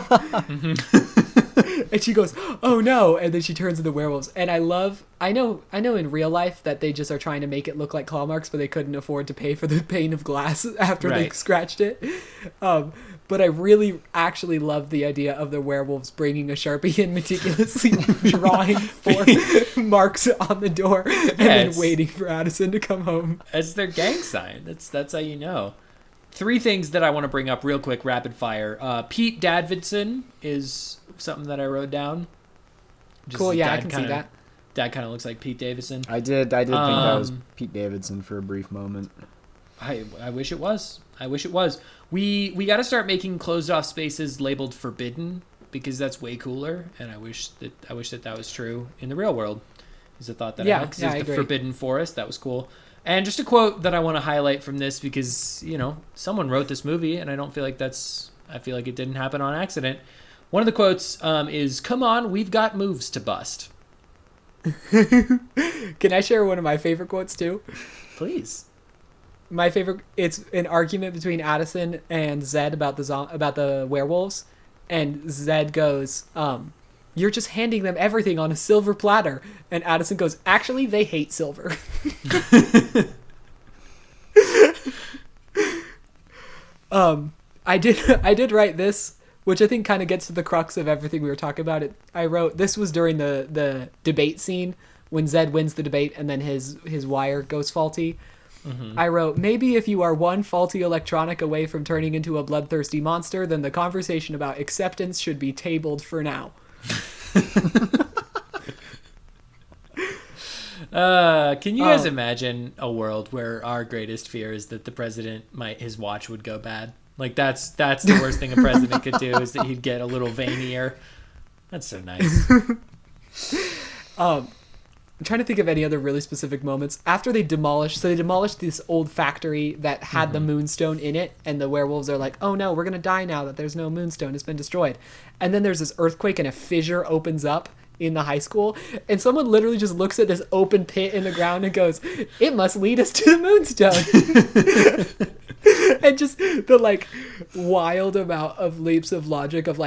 And she goes, oh no. And then she turns to the werewolves. And I know in real life that they just are trying to make it look like claw marks, but they couldn't afford to pay for the pane of glass after they scratched it. But I really actually love the idea of the werewolves bringing a Sharpie and meticulously drawing 4 marks on the door and then waiting for Addison to come home. It's their gang sign. That's how you know. 3 things that I want to bring up real quick, rapid fire. Pete Davidson is something that I wrote down. Cool, yeah, I can see that. Dad kind of looks like Pete Davidson. I did think that was Pete Davidson for a brief moment. I wish it was. We got to start making closed off spaces labeled forbidden because that's way cooler. And I wish that was true in the real world. Is a thought that I had. I the agree. Forbidden Forest. That was cool. And just a quote that I want to highlight from this because someone wrote this movie and I feel like it didn't happen on accident. One of the quotes is, "Come on, we've got moves to bust." Can I share one of my favorite quotes too? Please. My favorite, it's an argument between Addison and Zed about the werewolves, and Zed goes, "You're just handing them everything on a silver platter," and Addison goes, "Actually, they hate silver." I did write this, which I think kind of gets to the crux of everything we were talking about. I wrote, this was during the debate scene when Zed wins the debate and then his wire goes faulty. I wrote, maybe if you are one faulty electronic away from turning into a bloodthirsty monster, then the conversation about acceptance should be tabled for now. Can you guys imagine a world where our greatest fear is that the president his watch would go bad? Like that's the worst thing a president could do is that he'd get a little veinier. That's so nice. I'm trying to think of any other really specific moments. After they demolished this old factory that had the moonstone in it, and the werewolves are like, oh no, we're going to die now that there's no moonstone, it's been destroyed. And then there's this earthquake and a fissure opens up in the high school, and someone literally just looks at this open pit in the ground and goes, it must lead us to the moonstone. And just the wild amount of leaps of logic of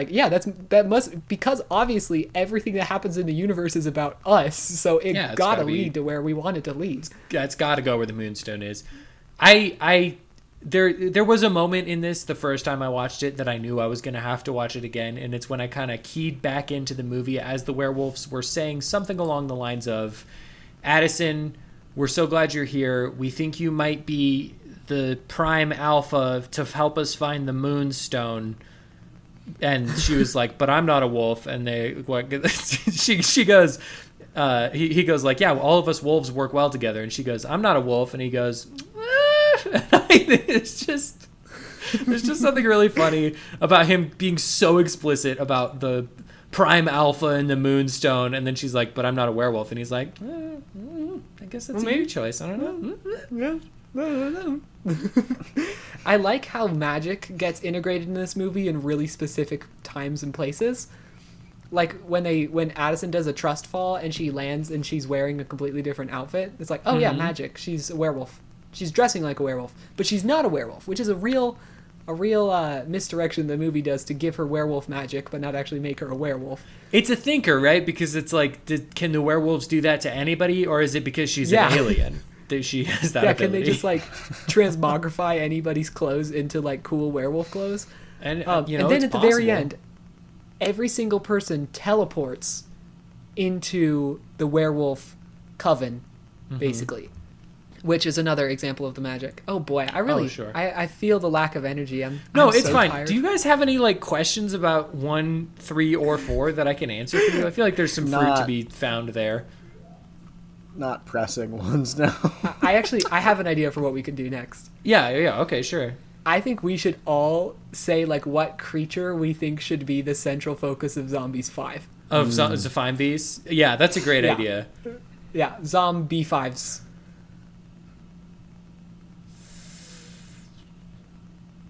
because obviously everything that happens in the universe is about us, so it's gotta lead to where we want it to lead. It's gotta go where the moonstone is. There was a moment in this the first time I watched it that I knew I was gonna have to watch it again, and it's when I kind of keyed back into the movie as the werewolves were saying something along the lines of, Addison, we're so glad you're here. We think you might be the prime alpha to help us find the moonstone. And she was like, but I'm not a wolf. And she goes, he goes like, yeah, well, all of us wolves work well together. And she goes, I'm not a wolf. And he goes, there's just something really funny about him being so explicit about the prime alpha and the moonstone. And then she's like, but I'm not a werewolf. And he's like, I guess that's your choice. I don't know. I like how magic gets integrated in this movie in really specific times and places. Like when Addison does a trust fall and she lands and she's wearing a completely different outfit, it's like, oh yeah, magic. She's a werewolf. She's dressing like a werewolf, but she's not a werewolf, which is a real misdirection the movie does to give her werewolf magic but not actually make her a werewolf. It's a thinker, right? Because it's like, can the werewolves do that to anybody, or is it because she's an alien that she has that ability? Can they just transmogrify anybody's clothes into cool werewolf clothes? And and then at the very end, every single person teleports into the werewolf coven, basically. Which is another example of the magic. Oh boy, I feel the lack of energy. I'm it's so fine. Tired. Do you guys have any questions about 1, 3, or 4 that I can answer for you? I feel like there's some fruit to be found there. Not pressing ones now. I have an idea for what we can do next. Yeah, okay, sure. I think we should all say what creature we think should be the central focus of Zombies 5. Of Zombies? Yeah, that's a great idea. Yeah, Zombie 5s.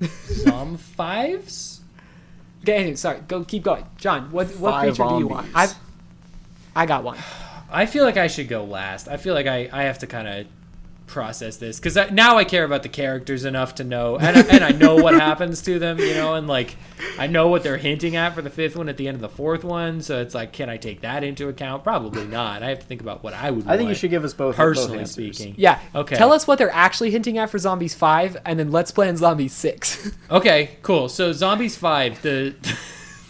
Zom-5s? Okay, anyway, sorry. Keep going. John, what creature do you want? I got one. I feel like I should go last. I feel like I have to kind of process this because now I care about the characters enough to know, and I know what happens to them, and like I know what they're hinting at for the fifth one at the end of the fourth one. So it's like, can I take that into account? Probably not. I have to think about what I would. I think you should give us both. Personally both speaking, yeah. Okay. Tell us what they're actually hinting at for Zombies 5, and then let's plan Zombies 6. Okay, cool. So Zombies 5, the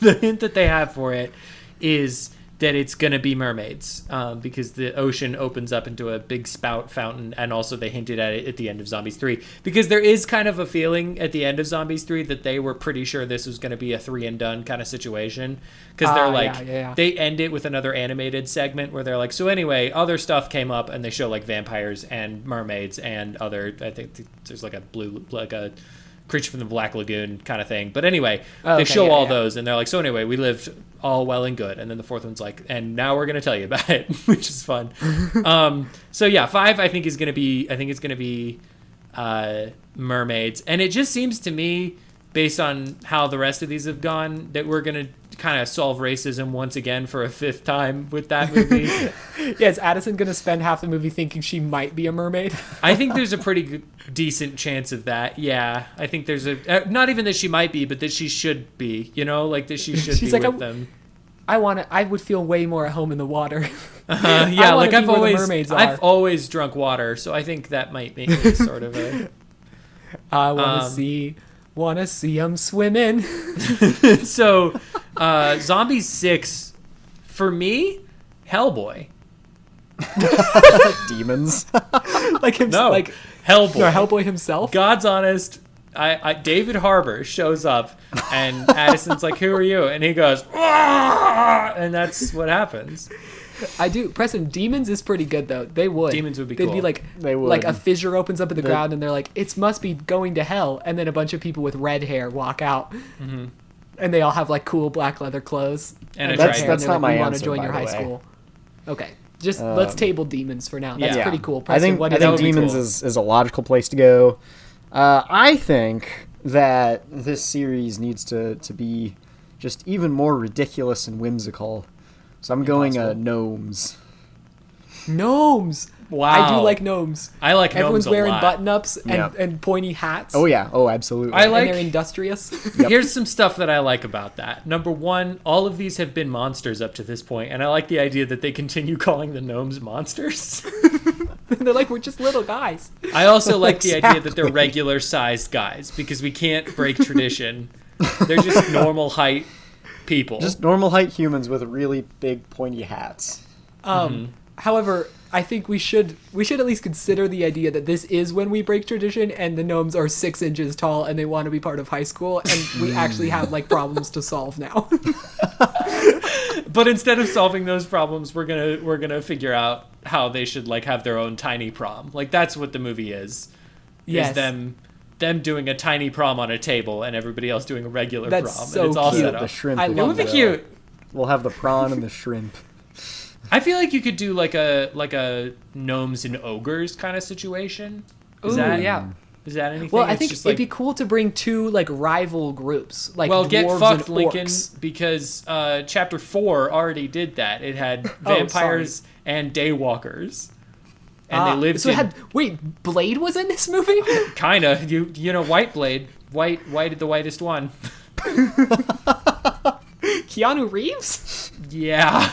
hint that they have for it is that it's going to be mermaids, because the ocean opens up into a big spout fountain, and also they hinted at it at the end of Zombies 3. Because there is kind of a feeling at the end of Zombies 3 that they were pretty sure this was going to be a 3-and-done kind of situation. Because they're like, they end it with another animated segment where they're like, so anyway, other stuff came up, and they show like vampires and mermaids and other, I think there's like a Creature from the Black Lagoon kind of thing. But anyway, they show all those, and they're like, so anyway, we lived all well and good. And then the fourth one's like, and now we're going to tell you about it, which is fun. So yeah, 5 I think it's going to be mermaids. And it just seems to me, based on how the rest of these have gone, that we're going to kind of solve racism once again for a 5th time with that movie. Yeah, is Addison going to spend half the movie thinking she might be a mermaid? I think there's a pretty decent chance of that. Yeah, I think there's not even that she might be, but that she should be. Like that she should be like, with them. I would feel way more at home in the water. Yeah, like I've always drunk water, so I think that might make me sort of a. I want to see them swimming. So, Zombies 6, for me, Hellboy. Demons. Like him, no, like Hellboy. No, Hellboy himself. God's honest. David Harbour shows up, and Addison's like, "Who are you?" And he goes, "Ah!" And that's what happens. I do. Preston, Demons is pretty good though. Demons would be cool. They'd be like, like a fissure opens up in the ground, and they're like, it must be going to hell. And then a bunch of people with red hair walk out, and they all have like cool black leather clothes. And that's not my answer. Want to join your high school? Okay, just let's table Demons for now. That's pretty cool. Preston, I think Demons is a logical place to go. I think that this series needs to be just even more ridiculous and whimsical. So I'm going gnomes. Gnomes! Wow. I do like gnomes. I like gnomes. Everyone's wearing lot. button-ups and pointy hats. Oh, yeah. Oh, absolutely. And they're industrious. Here's some stuff that I like about that. Number 1, all of these have been monsters up to this point, and I like the idea that they continue calling the gnomes monsters. They're like, we're just little guys. I also like the idea that they're regular-sized guys, because we can't break tradition. They're just normal height people. Just normal height humans with really big pointy hats. However, I think we should at least consider the idea that this is when we break tradition, and the gnomes are 6 inches tall and they want to be part of high school, and we actually have like problems to solve now. But instead of solving those problems, we're gonna figure out how they should like have their own tiny prom. Like that's what the movie is. Yes. Is them doing a tiny prom on a table and everybody else doing a regular That's prom. So and it's all cute. set up. The shrimp. It would be cute. We'll have the prawn and the shrimp. I feel like you could do like a gnomes and ogres kind of situation. Is that anything? Well, I think it'd be cool to bring 2 like rival groups, like dwarves get fucked, and Lincoln, orcs. because chapter 4 already did that. It had vampires and daywalkers. And they lived wait, Blade was in this movie? Kinda. You know, White Blade. White the whitest one. Keanu Reeves? Yeah.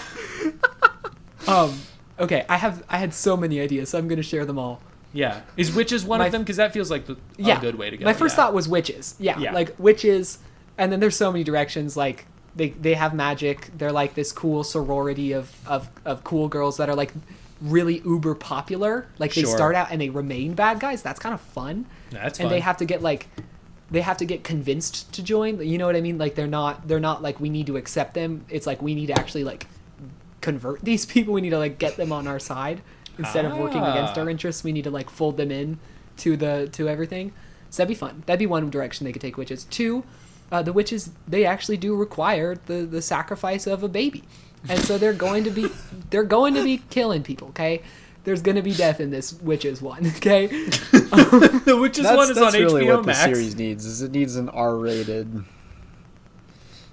Okay, I had so many ideas, so I'm gonna share them all. Yeah. Is witches one of them? Because that feels like a good way to go. My first thought was witches. Yeah, like witches, and then there's so many directions. Like they have magic. They're like this cool sorority of cool girls that are like really uber popular. Like they start out and they remain bad guys. That's kind of fun. That's fun. And they have to get convinced to join. You know what I mean? Like they're not like we need to accept them. It's like we need to actually like convert these people. We need to like get them on our side instead of working against our interests. We need to like fold them in to everything. So that'd be fun. That'd be one direction they could take witches. 2, the witches, they actually do require the sacrifice of a baby. And so they're going to be killing people, okay? There's going to be death in this Witches one, okay? The Witches one is on That's really HBO what Max. the series needs. Is it needs an R-rated.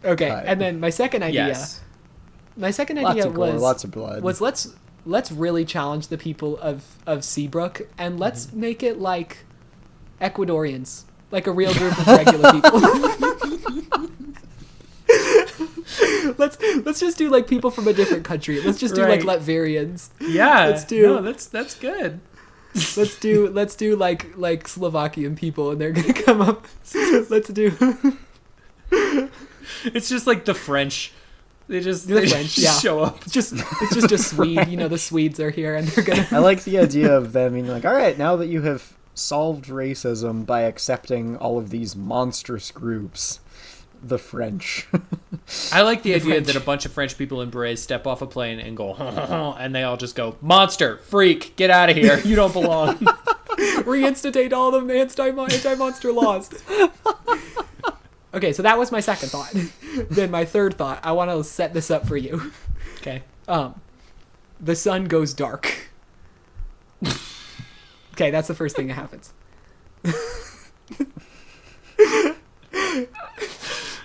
Okay, and then my second idea. Yes. My second Lots idea of gore, was lots of blood. let's let's really challenge the people of Seabrook, and let's make it like Ecuadorians, like a real group of regular people. Let's just do like people from a different country. Let's just do like Latvians. Yeah, let's do. No, that's good. Let's do like Slovakian people, and they're gonna come up. Let's do. It's just like the French. They just show up. It's just a Swede. You know, the Swedes are here, and they're gonna. I like the idea of them being like, all right, now that you have solved racism by accepting all of these monstrous groups, the French. I like the idea that a bunch of French people in berets step off a plane and go, and they all just go, monster, freak, get out of here, you don't belong. Reinstate all the anti-monster laws. Okay, so that was my second thought. Then my third thought, I want to set this up for you. Okay. The sun goes dark. Okay, that's the first thing that happens.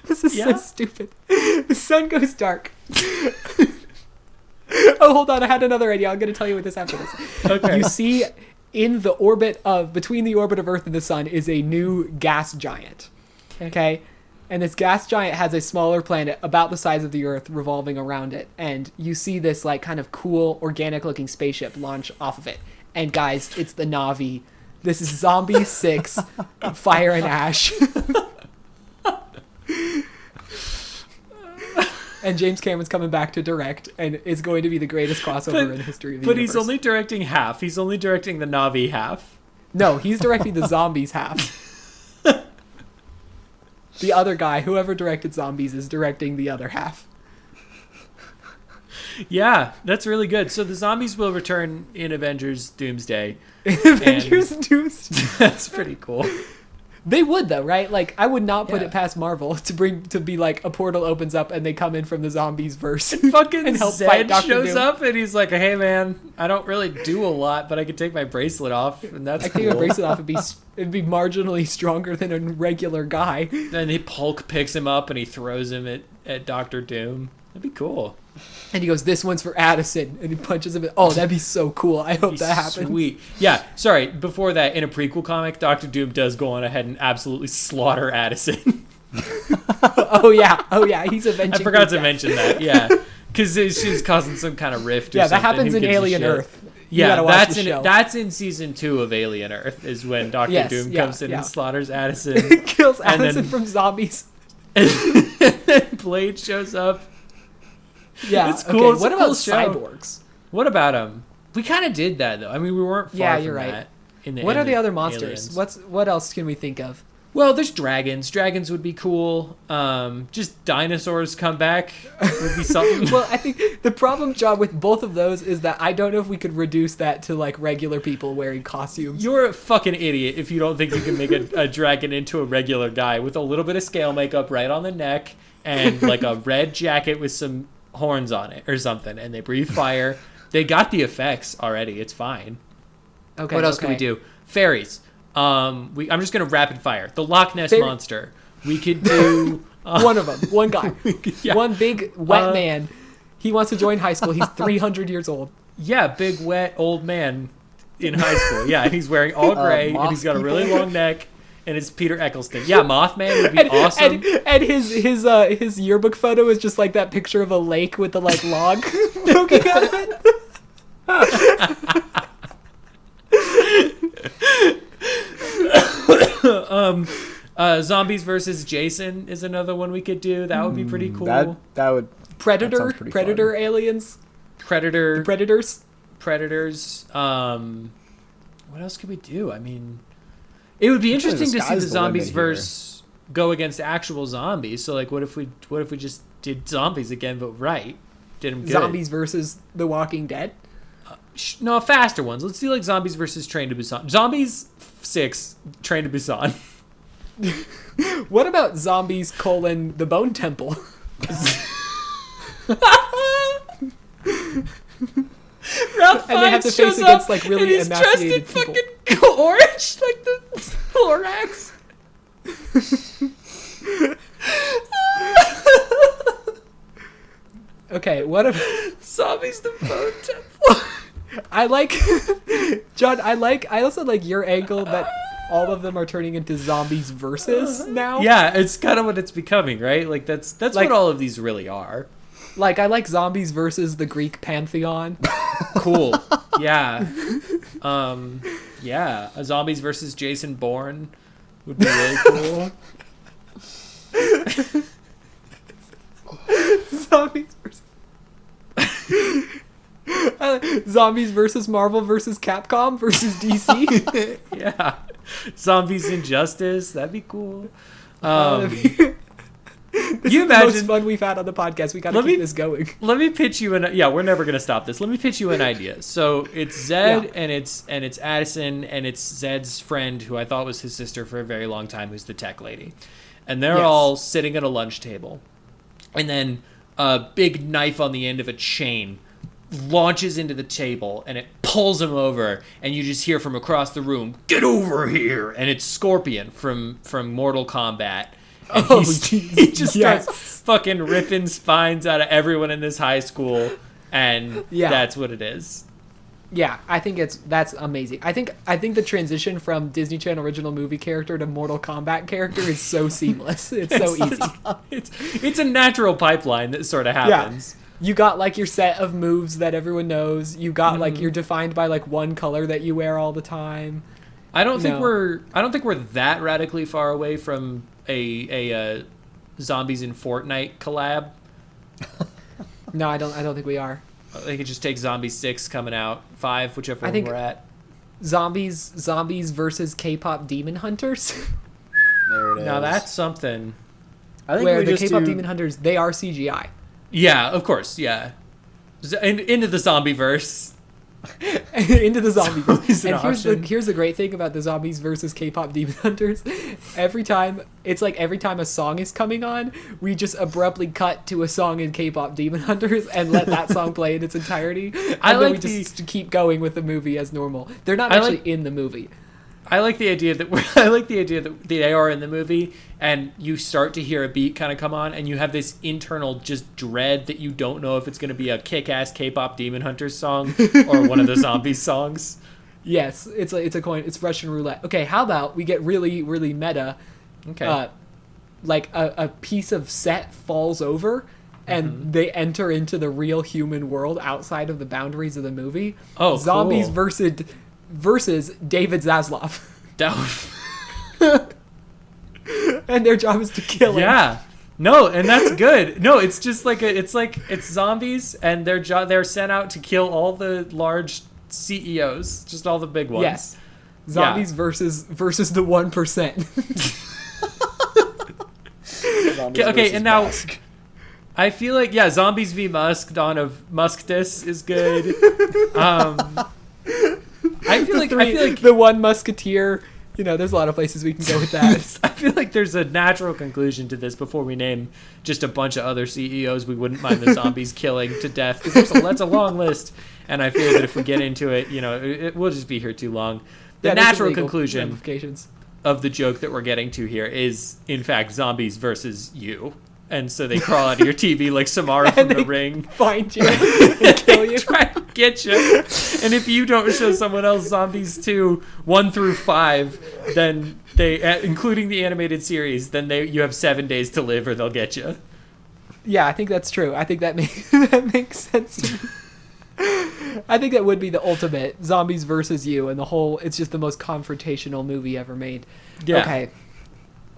This is so stupid. The sun goes dark. Oh, hold on. I had another idea. I'm going to tell you what this happens. Okay. You see, in the orbit between the orbit of Earth and the sun is a new gas giant. Okay? And this gas giant has a smaller planet about the size of the Earth revolving around it. And you see this like kind of cool organic looking spaceship launch off of it. And guys, it's the Na'vi. This is Zombie 6, Fire and Ash. And James Cameron's coming back to direct and is going to be the greatest crossover in the history of the universe. But he's only directing half. He's only directing the Na'vi half. No, he's directing the zombies half. The other guy, whoever directed Zombies, is directing the other half. Yeah, that's really good. So the zombies will return in Avengers Doomsday. Doomsday. That's pretty cool. They would though, right? Like I would not put it past Marvel to be like a portal opens up and they come in from the zombies verse. And fucking and help Zed fight Dr. shows Doom. up and he's like, "Hey man, I don't really do a lot, but I can take my bracelet off, and that's I cool." take my bracelet off. It'd be marginally stronger than a regular guy. Then Hulk picks him up and he throws him at Dr. Doom. That'd be cool. And he goes, "This one's for Addison," and he punches him. Oh, that'd be so cool. I hope that happens. Sweet. Yeah. Sorry. Before that, in a prequel comic, Dr. Doom does go on ahead and absolutely slaughter Addison. Oh yeah. He's avenging. I forgot to mention that. Yeah, because she's causing some kind of rift. Or that happens in Alien Earth. Yeah, that's in season 2 of Alien Earth is when Dr. Doom comes in and slaughters Addison, kills Addison from zombies. And then Blade shows up. Yeah, it's cool. Okay. What about cyborgs? What about them? We kind of did that though. I mean, we weren't far from that. What are the other monsters? Aliens. What else can we think of? Well, there's dragons. Dragons would be cool. Just dinosaurs come back would be something. Well, I think the problem, John, with both of those is that I don't know if we could reduce that to like regular people wearing costumes. You're a fucking idiot if you don't think you can make a dragon into a regular guy with a little bit of scale makeup right on the neck and like a red jacket with some horns on it or something, and they breathe fire. They got the effects already. It's fine. Okay. What else can we do? Fairies. I'm just gonna rapid fire. The Loch Ness Monster. We could do one of them. One guy. One big wet man. He wants to join high school. He's 300 years old. Yeah, big wet old man in high school. Yeah, he's wearing all gray and he's got a really long neck. And it's Peter Eccleston. Yeah, Mothman would be awesome. And his yearbook photo is just like that picture of a lake with the like log poking out of it. Zombies versus Jason is another one we could do. That would be pretty cool. That would Predator fun. Aliens. Predators. What else could we do? I mean, it would be interesting to see the zombies verse go against actual zombies. So like, what if we just did zombies again, but did them good? Zombies versus The Walking Dead. No, faster ones. Let's do like Zombies versus Train to Busan. Zombies 6, Train to Busan. What about Zombies: The Bone Temple? Ralph and they have to face against like really emaciated people. He's dressed in fucking orange, like the Lorax. Okay, what if Zombies: The Bone Temple? I like John. I also like your angle that all of them are turning into zombies versus now. Yeah, it's kind of what it's becoming, right? Like that's like, what all of these really are. Like I like zombies versus the Greek pantheon. Cool. Yeah. Yeah. Zombies versus Jason Bourne would be really cool. Zombies versus Marvel versus Capcom versus DC. Yeah. Zombies Injustice. That'd be cool. This you is imagine, the most fun we've had on the podcast. We got to keep this going. Let me pitch you an. Yeah, we're never gonna stop this. Let me pitch you an idea. So it's Zed and it's Addison and it's Zed's friend who I thought was his sister for a very long time, who's the tech lady, and they're all sitting at a lunch table, and then a big knife on the end of a chain launches into the table and it pulls him over, and you just hear from across the room, "Get over here!" And it's Scorpion from Mortal Kombat. And he just starts fucking ripping spines out of everyone in this high school, and that's what it is. Yeah, I think that's amazing. I think the transition from Disney Channel original movie character to Mortal Kombat character is so seamless. It's so easy. It's a natural pipeline that sort of happens. Yeah. You got like your set of moves that everyone knows. You got like you're defined by like one color that you wear all the time. I don't think we're that radically far away from a Zombies in Fortnite collab. No, I don't think we are. They could just take Zombie 6 coming out, 5, whichever one we're at. Zombies versus K-pop demon hunters. There it is. Now that's something. I think where the K-pop demon hunters, they are CGI. Yeah, of course, yeah. Into the zombie verse. Into the zombie verse. And here's the great thing about the Zombies versus K-pop demon hunters. Every time a song is coming on, we just abruptly cut to a song in K-pop demon hunters and let that song play in its entirety. And then we just keep going with the movie as normal. They're not actually in the movie. I like the idea that they are in the movie, and you start to hear a beat kind of come on, and you have this internal just dread that you don't know if it's going to be a kick-ass K-pop Demon Hunters song or one of the Zombies songs. Yes, it's a coin. It's Russian roulette. Okay, how about we get really, really meta? Okay. Like a piece of set falls over, and they enter into the real human world outside of the boundaries of the movie. Oh, Zombies cool. versus David Zaslav. Down. And their job is to kill him. Yeah. No, and that's good. No, it's just it's zombies, and they're sent out to kill all the large CEOs, just all the big ones. Yes. Zombies versus the 1%. Okay, and now Musk. I feel like Zombies v Musk, Dawn of Musktus is good. I feel like the one musketeer. There's a lot of places we can go with that. I feel like there's a natural conclusion to this before we name just a bunch of other CEOs we wouldn't mind the zombies killing to death, because that's a long list, and I feel that if we get into it, it will just be here too long. The natural conclusion of the joke that we're getting to here is, in fact, zombies versus you. And so they crawl out of your TV like Samara from The Ring. Find you and kill you. Try to get you. And if you don't show someone else Zombies 2, 1 through 5, then they, including the animated series, then you have 7 days to live or they'll get you. Yeah, I think that's true. I think that makes sense to me. I think that would be the ultimate Zombies versus you, and it's just the most confrontational movie ever made. Yeah. Okay.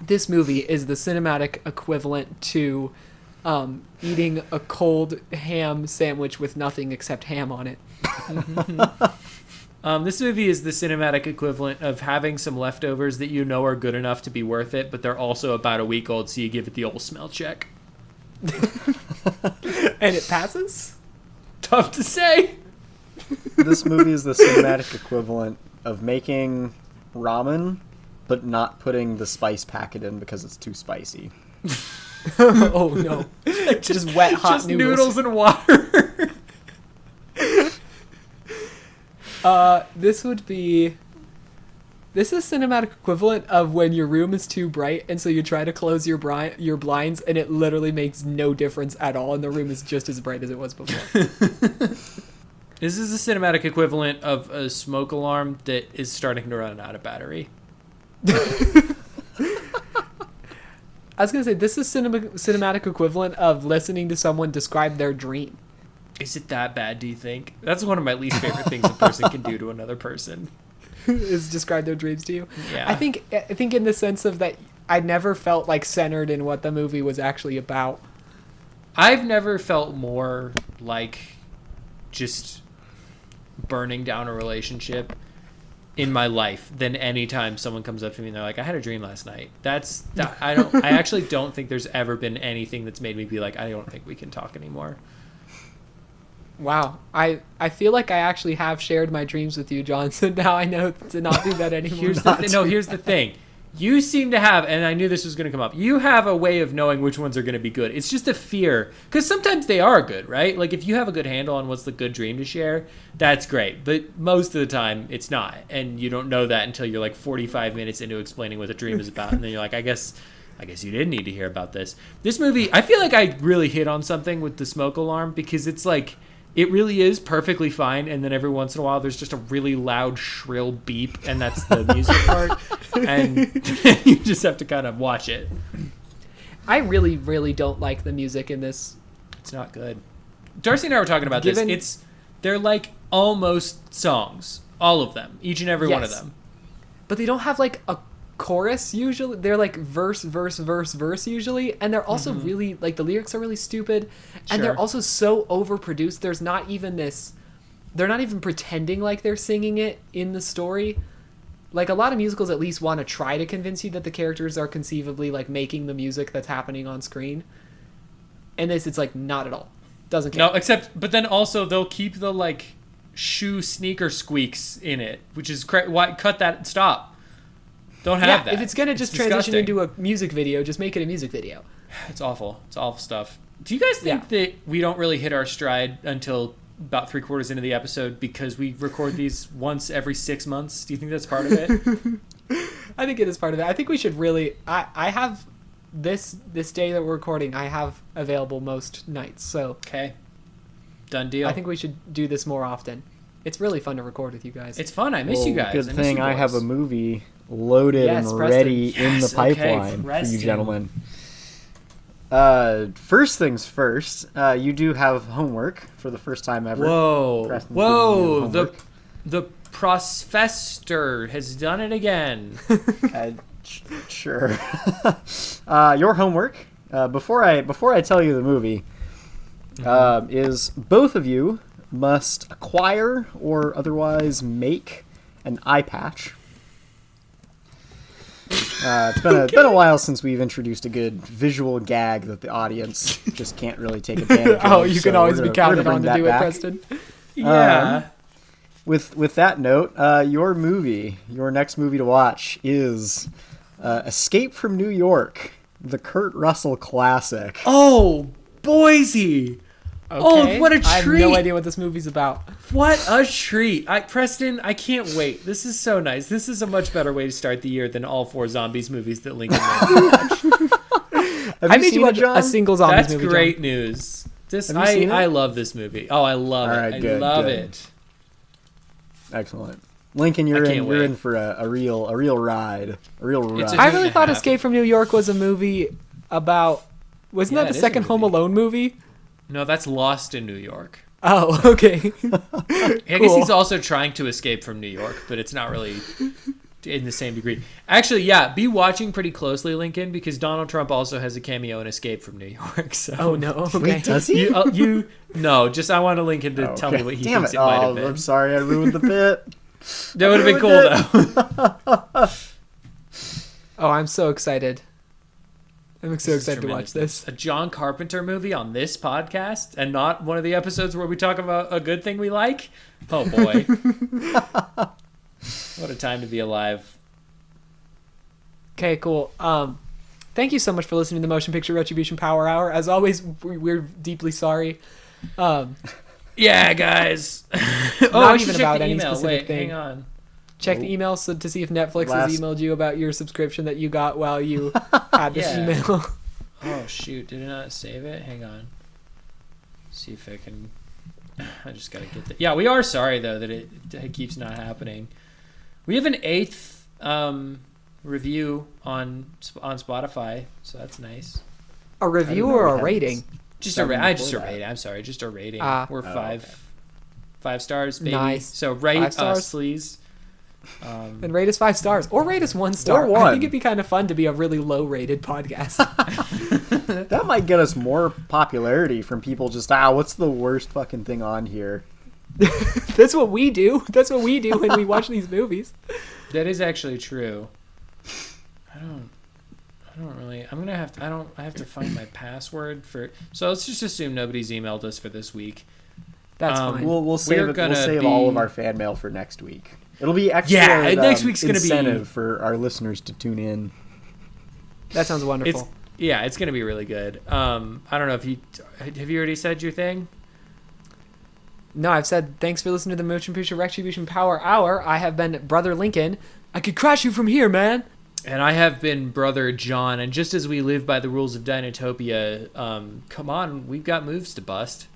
This movie is the cinematic equivalent to eating a cold ham sandwich with nothing except ham on it. This movie is the cinematic equivalent of having some leftovers that are good enough to be worth it, but they're also about a week old, so you give it the old smell check. And it passes? Tough to say. This movie is the cinematic equivalent of making ramen but not putting the spice packet in because it's too spicy. Oh no. Just wet hot noodles and water. This is cinematic equivalent of when your room is too bright and so you try to close your blinds and it literally makes no difference at all and the room is just as bright as it was before. This is the cinematic equivalent of a smoke alarm that is starting to run out of battery. I was going to say, this is cinematic equivalent of listening to someone describe their dream. Is it that bad, do you think? That's one of my least favorite things a person can do to another person. Is describe their dreams to you. Yeah. I think in the sense of that, I never felt like centered in what the movie was actually about. I've never felt more like just burning down a relationship in my life than any time someone comes up to me and they're like, I had a dream last night. I actually don't think there's ever been anything that's made me be like, I don't think we can talk anymore. Wow. I feel like I actually have shared my dreams with you, John, so now I know to not do that anymore. Here's the thing. You seem to have, and I knew this was going to come up, you have a way of knowing which ones are going to be good. It's just a fear, because sometimes they are good, right? Like, if you have a good handle on what's the good dream to share, that's great. But most of the time, it's not. And you don't know that until you're like 45 minutes into explaining what the dream is about. And then you're like, I guess you didn't need to hear about this. This movie, I feel like I really hit on something with the smoke alarm, because it's like, it really is perfectly fine, and then every once in a while there's just a really loud, shrill beep, and that's the music part, and you just have to kind of watch it. I really, really don't like the music in this. It's not good. Darcy and I were talking about this. They're like almost songs, all of them, each and every one of them. But they don't have like a chorus usually. They're like verse usually, and they're also really like the lyrics are really stupid, and they're also so overproduced. They're not even pretending like they're singing it in the story. Like, a lot of musicals at least want to try to convince you that the characters are conceivably like making the music that's happening on screen, and it's like not at all. Doesn't care. No, but then also they'll keep the like shoe sneaker squeaks in it, which is why cut that. Stop. Don't have that. If it's going to just transition into a music video, just make it a music video. It's awful. It's awful stuff. Do you guys think that we don't really hit our stride until about 3/4 into the episode because we record these once every 6 months? Do you think that's part of it? I think it is part of it. I think we should really... I have this day that we're recording, I have available most nights. So okay. Done deal. I think we should do this more often. It's really fun to record with you guys. It's fun. I miss you guys. Good thing I have a movie loaded and ready in the pipeline for you gentlemen. First things first, you do have homework for the first time ever. Whoa! The Professor has done it again. Sure. Your homework, before I tell you the movie, is both of you must acquire or otherwise make an eye patch. It's been a while since we've introduced a good visual gag that the audience just can't really take advantage of. You can always be counted on to do it, Preston. Yeah. With that note, your next movie to watch is Escape from New York, the Kurt Russell classic. Oh, Boise! Okay. Oh, what a treat! I have no idea what this movie's about. What a treat! Preston, I can't wait. This is so nice. This is a much better way to start the year than all 4 zombies movies that Lincoln made. I made you watch a single zombies movie. That's great news. I love this movie. Oh, I love it. I love it. Excellent. Lincoln, you're in for a real ride. A real ride. I really thought Escape from New York was a movie about... Wasn't that the second Home Alone movie? No, that's Lost in New York. Oh, okay. I guess he's also trying to escape from New York, but it's not really in the same degree. Actually, yeah, be watching pretty closely, Lincoln, because Donald Trump also has a cameo in Escape from New York. So. Oh, no. Okay. Wait, does he? No, just I want Lincoln to tell me what he thinks it might have been. I'm sorry, I ruined the bit. That would have been cool, though. Oh, I'm so excited. I'm so excited to watch this. A John Carpenter movie on this podcast and not one of the episodes where we talk about a good thing we like? Oh, boy. What a time to be alive. Okay, cool. Thank you so much for listening to the Motion Picture Retribution Power Hour. As always, we're deeply sorry. Yeah, guys. Not even about any specific thing. Hang on. Check the email to see if Netflix has emailed you about your subscription that you got while you had this email. Oh, shoot. Did I not save it? Hang on. See if I can... I just gotta get that. Yeah, we are sorry though that it keeps not happening. We have an 8th review on Spotify, so that's nice. A review or a rating? Just a rating. I'm sorry, just a rating. We're 5 stars, baby. Nice. So rate us, please. And rate us 5 stars, or rate us 1 star. Or 1. I think it'd be kind of fun to be a really low-rated podcast. That might get us more popularity from people. Just what's the worst fucking thing on here? That's what we do. That's what we do when we watch these movies. That is actually true. I don't really. I have to find my password for. So let's just assume nobody's emailed us for this week. That's fine. We'll save all of our fan mail for next week. It'll be extra. Next week's gonna be incentive for our listeners to tune in. That sounds wonderful. It's gonna be really good. I don't know if have you already said your thing? No, I've said thanks for listening to the Motion Picture Retribution Power Hour. I have been Brother Lincoln. I could crash you from here, man. And I have been Brother John. And just as we live by the rules of Dinotopia, come on, we've got moves to bust.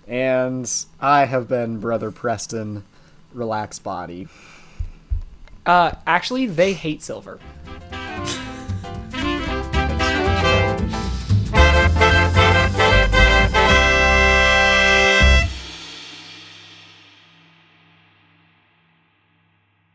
And I have been Brother Preston. Relax body. Actually, they hate silver.